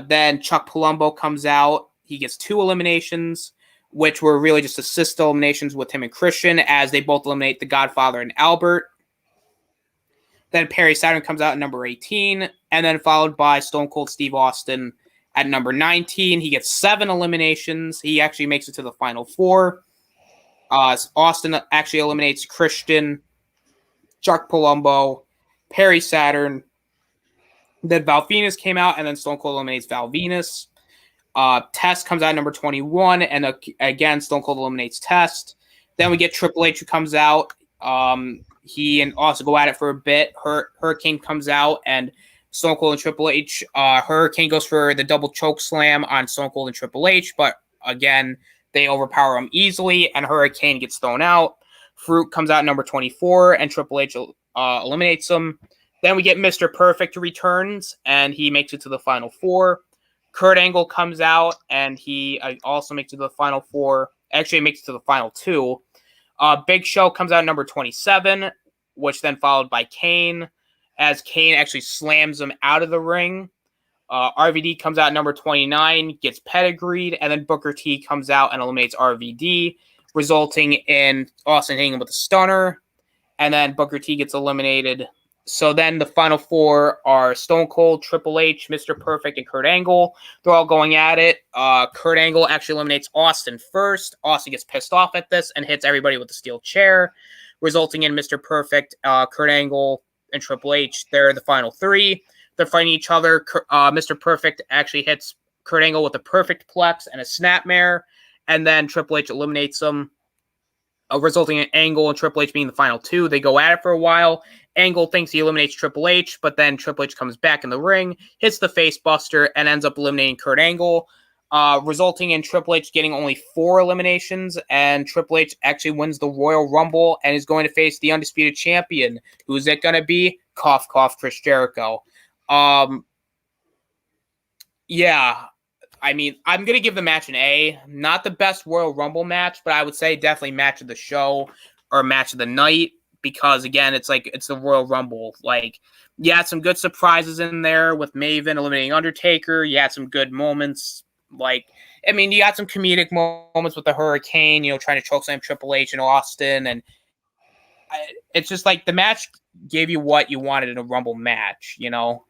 Then Chuck Palumbo comes out. He gets 2 eliminations, which were really just assist eliminations with him and Christian, as they both eliminate the Godfather and Albert. Then Perry Saturn comes out at number 18, and then followed by Stone Cold Steve Austin at number 19. He gets 7 eliminations. He actually makes it to the final 4. Austin actually eliminates Christian, Chuck Palumbo, Perry Saturn. Then Val Venus came out, and then Stone Cold eliminates Val Venus. Test comes out at number 21, and again, Stone Cold eliminates Test. Then we get Triple H, who comes out. He and Austin go at it for a bit. Hurricane comes out, and Stone Cold and Triple H. Hurricane goes for the double choke slam on Stone Cold and Triple H, but again, they overpower him easily, and Hurricane gets thrown out. Fruit comes out at number 24, and Triple H eliminates him. Then we get Mr. Perfect returns, and he makes it to the final 4. Kurt Angle comes out, and he also makes it to the final 4. Actually, makes it to the final 2. Big Show comes out at number 27, which then followed by Kane, as Kane actually slams him out of the ring. RVD comes out at number 29, gets pedigreed, and then Booker T comes out and eliminates RVD, resulting in Austin hitting him with a stunner, and then Booker T gets eliminated. So then the final 4 are Stone Cold, Triple H, Mr. Perfect, and Kurt Angle. They're all going at it. Kurt Angle actually eliminates Austin first. Austin gets pissed off at this and hits everybody with a steel chair, resulting in Mr. Perfect, Kurt Angle, and Triple H. They're the final 3. They're fighting each other. Mr. Perfect actually hits Kurt Angle with a perfect plex and a snapmare, and then Triple H eliminates him, resulting in Angle and Triple H being the final 2. They go at it for a while. Angle thinks he eliminates Triple H, but then Triple H comes back in the ring, hits the face buster, and ends up eliminating Kurt Angle, resulting in Triple H getting only 4 eliminations, and Triple H actually wins the Royal Rumble and is going to face the undisputed champion. Who's it going to be? Cough, cough, Chris Jericho. Yeah, I mean, I'm going to give the match an A. Not the best Royal Rumble match, but I would say definitely match of the show or match of the night, because, again, it's the Royal Rumble. Like, you had some good surprises in there with Maven eliminating Undertaker. You had some good moments. Like, I mean, you got some comedic moments with the Hurricane, trying to chokeslam Triple H and Austin. And it's just like the match gave you what you wanted in a Rumble match,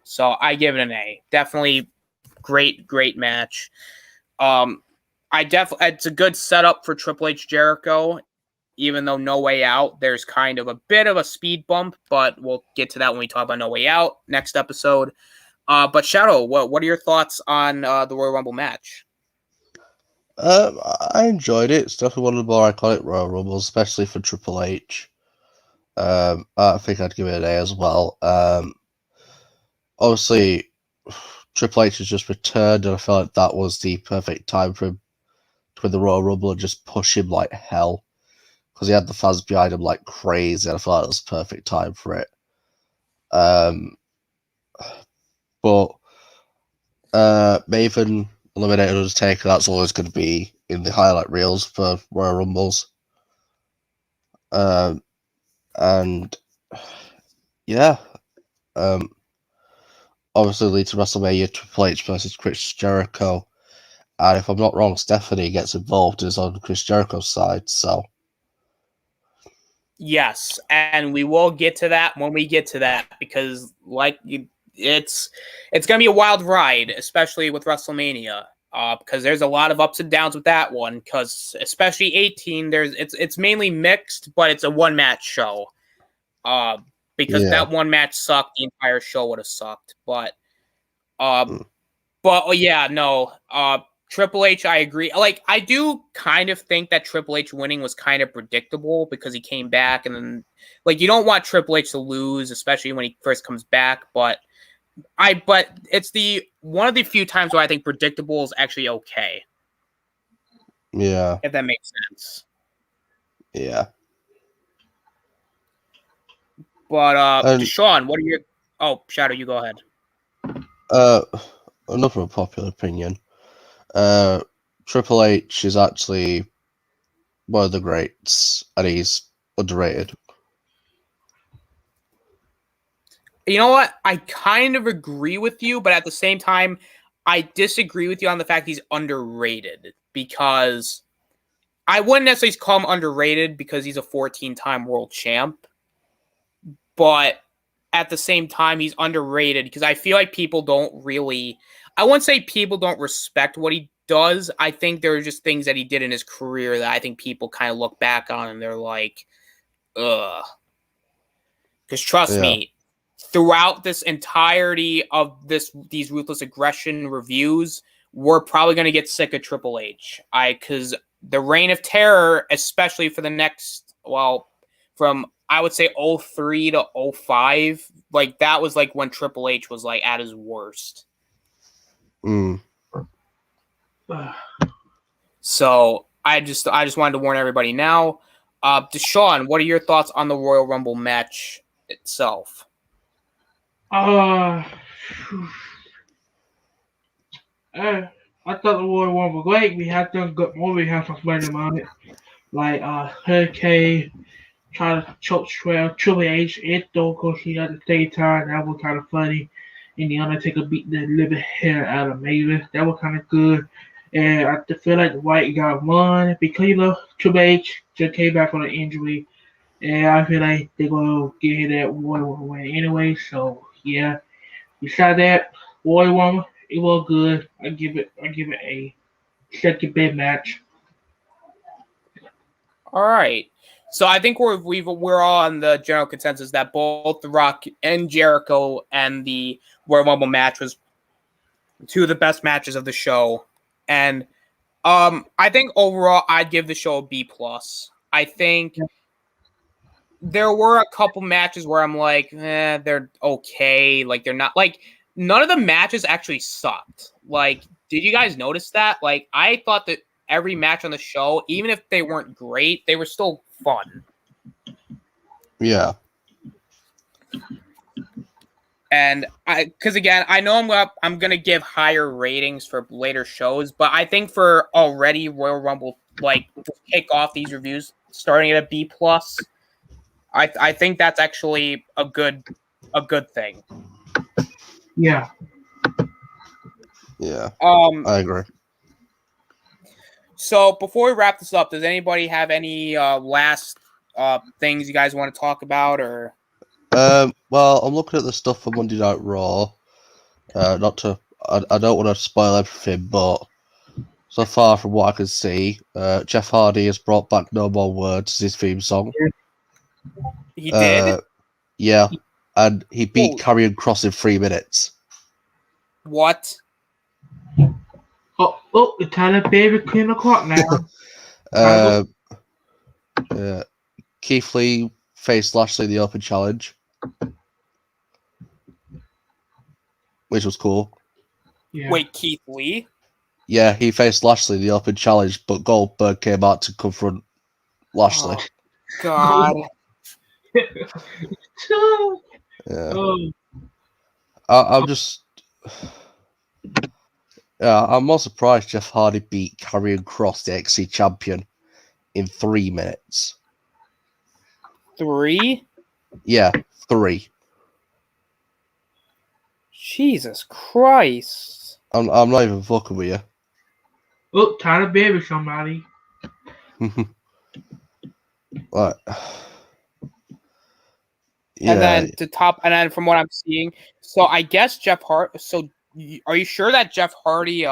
So I give it an A. Definitely great match. It's a good setup for Triple H Jericho, even though No Way Out, there's kind of a bit of a speed bump, but we'll get to that when we talk about No Way Out next episode. But Shadow, what are your thoughts on the Royal Rumble match? I enjoyed it. It's definitely one of the more iconic Royal Rumbles, especially for Triple H. I think I'd give it an A as well. Obviously, Triple H has just returned, and I felt like that was the perfect time for him to win the Royal Rumble and just push him like hell, because he had the fans behind him like crazy, and I felt like it was the perfect time for it. But Maven eliminated Undertaker, that's always going to be in the highlight reels for Royal Rumbles. And yeah, obviously leads to WrestleMania, Triple H versus Chris Jericho. And if I'm not wrong, Stephanie gets involved and is on Chris Jericho's side. So yes, and we will get to that when we get to that, because it's gonna be a wild ride, especially with WrestleMania, because there's a lot of ups and downs with that one. Because especially 18, it's mainly mixed, but it's a one match show. Because that one match sucked, the entire show would have sucked. But Triple H, I agree. Like, I do kind of think that Triple H winning was kind of predictable because he came back, and then, like, you don't want Triple H to lose, especially when he first comes back. But it's the one of the few times where I think predictable is actually okay. Yeah. If that makes sense. Yeah. But And Deshaun, what are your? Oh, Shadow, you go ahead. another unpopular opinion. Triple H is actually one of the greats, and he's underrated. You know what? I kind of agree with you, but at the same time, I disagree with you on the fact he's underrated because I wouldn't necessarily call him underrated because he's a 14-time world champ, but at the same time, he's underrated because I feel like people don't really, I wouldn't say people don't respect what he does. I think there are just things that he did in his career that I think people kind of look back on and they're like, ugh. Because trust me, throughout this entirety of these Ruthless Aggression reviews, we're probably going to get sick of Triple H. Because the Reign of Terror, especially for the next, well, from I would say 03 to 05, like that was like when Triple H was like at his worst. So I just wanted to warn everybody now. Deshaun, what are your thoughts on the Royal Rumble match itself? I thought the Royal Rumble was great. We had some good more. We had some fun about it. Like Hurricane trying to choke Triple H and Stone Cold Steve at the same time. That was kind of funny. And the Undertaker beat the living hell out of Maven. That was kind of good. And I feel like the White got won because Triple H just came back from an injury. And I feel like they're gonna get that Royal Rumble win anyway. So yeah. Besides that, Royal Rumble, it was good. I give it a second best match. All right. So I think we're all on the general consensus that both The Rock and Jericho and the Royal Rumble match was two of the best matches of the show. And I think overall I'd give the show a B plus. I think there were a couple matches where I'm like, they're okay. Like they're not like none of the matches actually sucked. Like, did you guys notice that? Like, I thought that every match on the show, even if they weren't great, they were still fun. Yeah. And because again, I know I'm gonna give higher ratings for later shows, but I think for already Royal Rumble, like to kick off these reviews, starting at a B plus, I think that's actually a good thing. Yeah. Yeah. I agree. So before we wrap this up, does anybody have any last things you guys want to talk about or? Well, I'm looking at the stuff for Monday Night Raw. I don't want to spoil everything, but so far from what I can see, Jeff Hardy has brought back No More Words as his theme song. He did? Yeah, and he beat Karrion Kross in 3 minutes. What? Oh, the Tyler Baby clean the clock now. Yeah. Keith Lee faced Lashley in the Open Challenge, which was cool. Yeah. Wait, Keith Lee? Yeah, he faced Lashley in the Open Challenge, but Goldberg came out to confront Lashley. Oh, God. Yeah. Oh. I'm just... Yeah, I'm more surprised Jeff Hardy beat Karrion Kross, the XC champion, in 3 minutes. 3? Yeah, 3. Jesus Christ. I'm not even fucking with you. Oh, Tyler Baby, somebody. Like, yeah. And then from what I'm seeing, so I guess Jeff Hardy. So are you sure that Jeff Hardy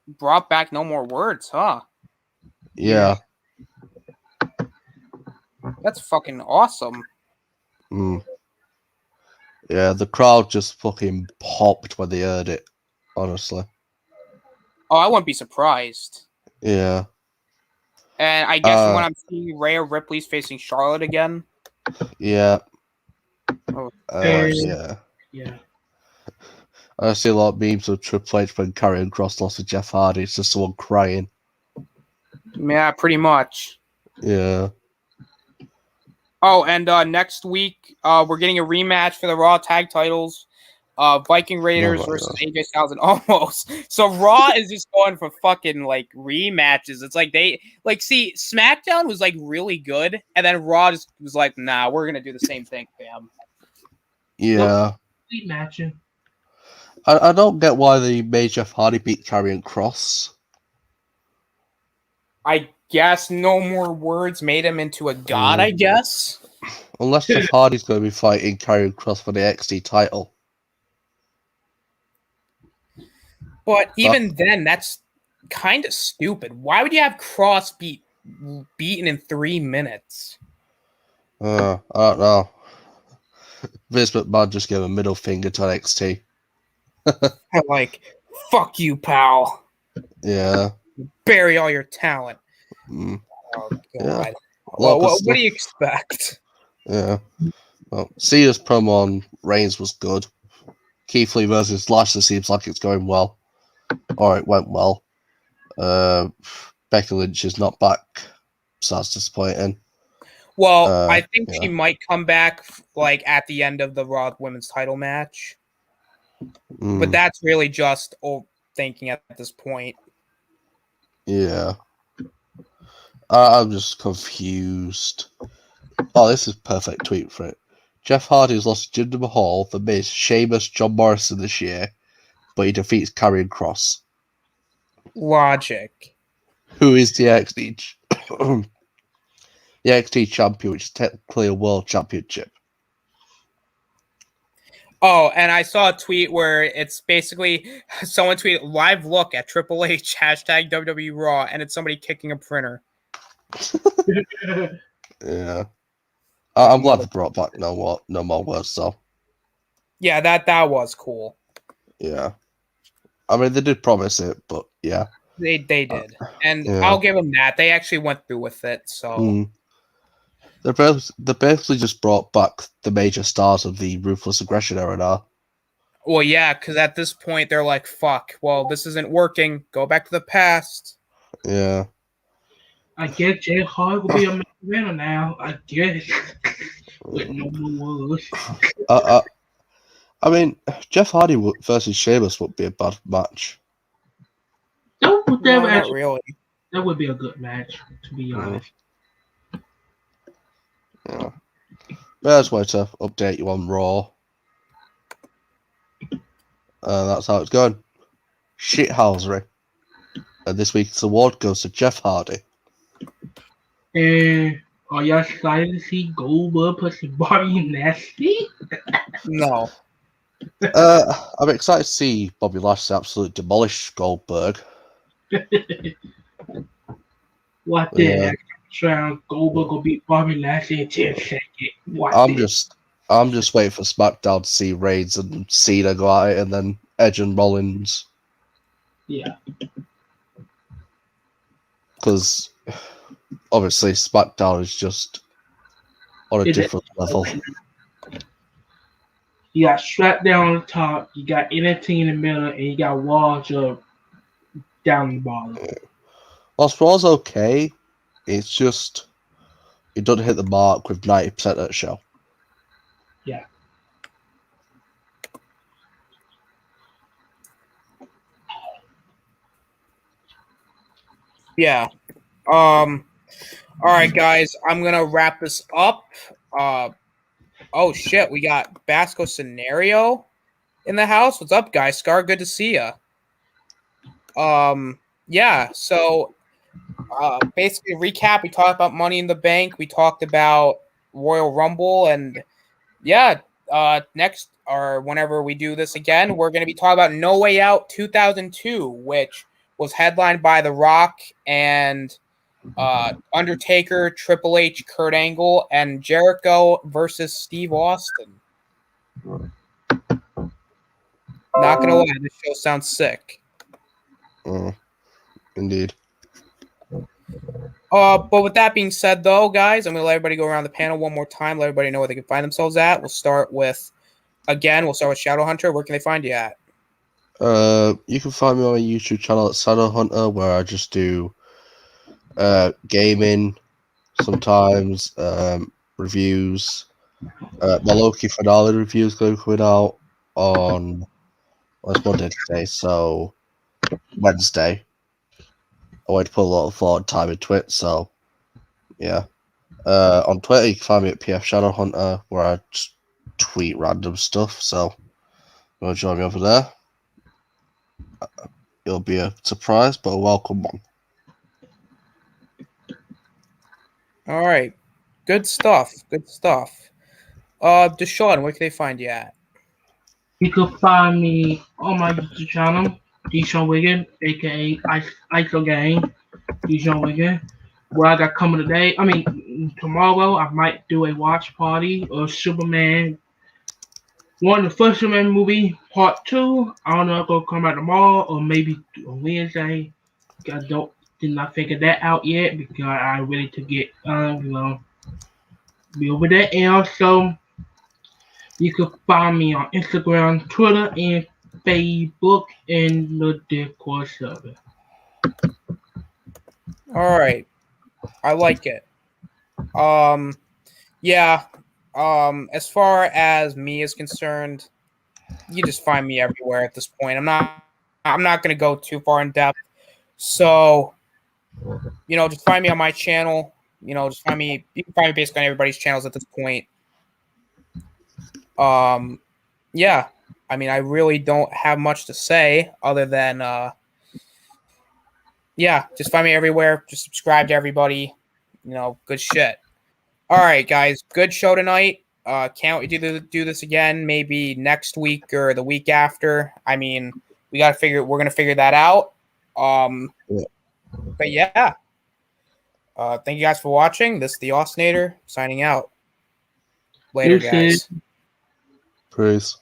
brought back No More Words? Huh? Yeah. That's fucking awesome. Yeah, the crowd just fucking popped when they heard it. Honestly. Oh, I wouldn't be surprised. Yeah. And I guess from what I'm seeing, Rhea Ripley's facing Charlotte again. Yeah. Oh, Yeah. Yeah. I see a lot of memes of Triple H when Karrion Kross lost to Jeff Hardy. It's just someone crying. yeah, pretty much. Yeah. Oh, and next week, we're getting a rematch for the Raw tag titles. Viking Raiders Oh my versus God. AJ Styles and almost. So Raw is just going for fucking like rematches. It's like see SmackDown was like really good, and then Raw just was like, nah, we're gonna do the same thing, fam. Yeah. Sweet matching. I don't get why they made Jeff Hardy beat Karrion Kross. I guess no more words made him into a god. I guess. Unless Jeff Hardy's going to be fighting Karrion Kross for the XT title. But even then, that's kind of stupid. Why would you have Cross beaten in 3 minutes? I don't know. Vince McMahon just gave a middle finger to NXT. Like, fuck you, pal. Yeah. Bury all your talent. Mm. Oh, God. Yeah. What do you expect? Yeah. Well, Cena's promo on Reigns was good. Keith Lee versus Lashley seems like it's going well. Or it went well. Becky Lynch is not back. So that's disappointing. Well, I think yeah. she might come back like at the end of the Raw Women's title match. But that's really just thinking at this point. Yeah. I'm just confused. Oh, this is perfect tweet for it. Jeff Hardy has lost to Jinder Mahal, The Miz, Sheamus, John Morrison this year, but he defeats Karrion Kross, Logic. who is the NXT champion, which is technically a world championship. Oh, and I saw a tweet where it's basically someone tweeted live look at Triple H hashtag WWE Raw, and it's somebody kicking a printer. Yeah. I'm glad they brought back no more words, though. Yeah, that was cool. Yeah. I mean, they did promise it, but yeah. They did. And yeah. I'll give them that. They actually went through with it, so... They basically just brought back the major stars of the Ruthless Aggression era now. Well, yeah, because at this point, they're like, fuck, well, this isn't working. Go back to the past. Yeah. I guess Jay Hart will be a main eventer now. I guess. With no more words. I mean, Jeff Hardy versus Sheamus would be a bad match. No, not really. That would be a good match, to be honest. Yeah. There's way to update you on Raw. That's how it's going. Shithousery. And this week's award goes to Jeff Hardy. And are y'all excited to see Goldberg pushing Bobby Lashley? No. I'm excited to see Bobby Lashley absolutely demolish Goldberg. What the round Goldberg will beat Bobby Lashley in 10 seconds. I'm just waiting for SmackDown to see Reigns and Cena go at it, and then Edge and Rollins. Yeah. Because obviously SmackDown is just on a different level. You got SmackDown on the top, you got NXT in the middle, and you got Walls up down the bottom. Whilst Raw's okay, it's just it doesn't hit the mark with 90% of the show. Yeah. Yeah. All right, guys. I'm gonna wrap this up. Oh shit, we got Basco Scenario in the house. What's up, guys? Scar, good to see you. Yeah. So, basically, recap. We talked about Money in the Bank. We talked about Royal Rumble, and yeah. Next or whenever we do this again, we're gonna be talking about No Way Out 2002, which was headlined by The Rock and Undertaker, Triple H, Kurt Angle, and Jericho versus Steve Austin. Not gonna lie, this show sounds sick. Indeed. But with that being said, though, guys, I'm gonna let everybody go around the panel one more time. Let everybody know where they can find themselves at. We'll start with Shadowhunter. Where can they find you at? You can find me on my YouTube channel at Shadowhunter, where I just do gaming, sometimes reviews. My Loki finale review is going to come out on what's Monday today, so Wednesday. I want to put a lot of thought and time into it, so yeah. On Twitter, you can find me at PF Shadowhunter, where I just tweet random stuff. So, if you want to join me over there? It'll be a surprise, but a welcome one. All right, good stuff. Good stuff. Deshaun, where can they find you at? You can find me on my YouTube channel, Deshaun Wiggin, aka ISO Gang, Deshaun Wiggin. Where I got coming today. I mean, tomorrow I might do a watch party of Superman. The first Superman movie, part 2. I don't know if it's gonna come out tomorrow or maybe on Wednesday. I did not figure that out yet because I ready to get be over there. And also, you can find me on Instagram, Twitter, and Facebook in the Discord server. All right, I like it. Yeah. As far as me is concerned, you just find me everywhere at this point. I'm not gonna go too far in depth. So, just find me on my channel. Just find me. You can find me basically on everybody's channels at this point. Yeah. I mean, I really don't have much to say other than, yeah, just find me everywhere. Just subscribe to everybody. Good shit. All right, guys. Good show tonight. Can't wait to do this again, maybe next week or the week after. I mean, we're gonna figure that out. But yeah. Thank you guys for watching. This is the Austinator signing out. Later, guys. Peace.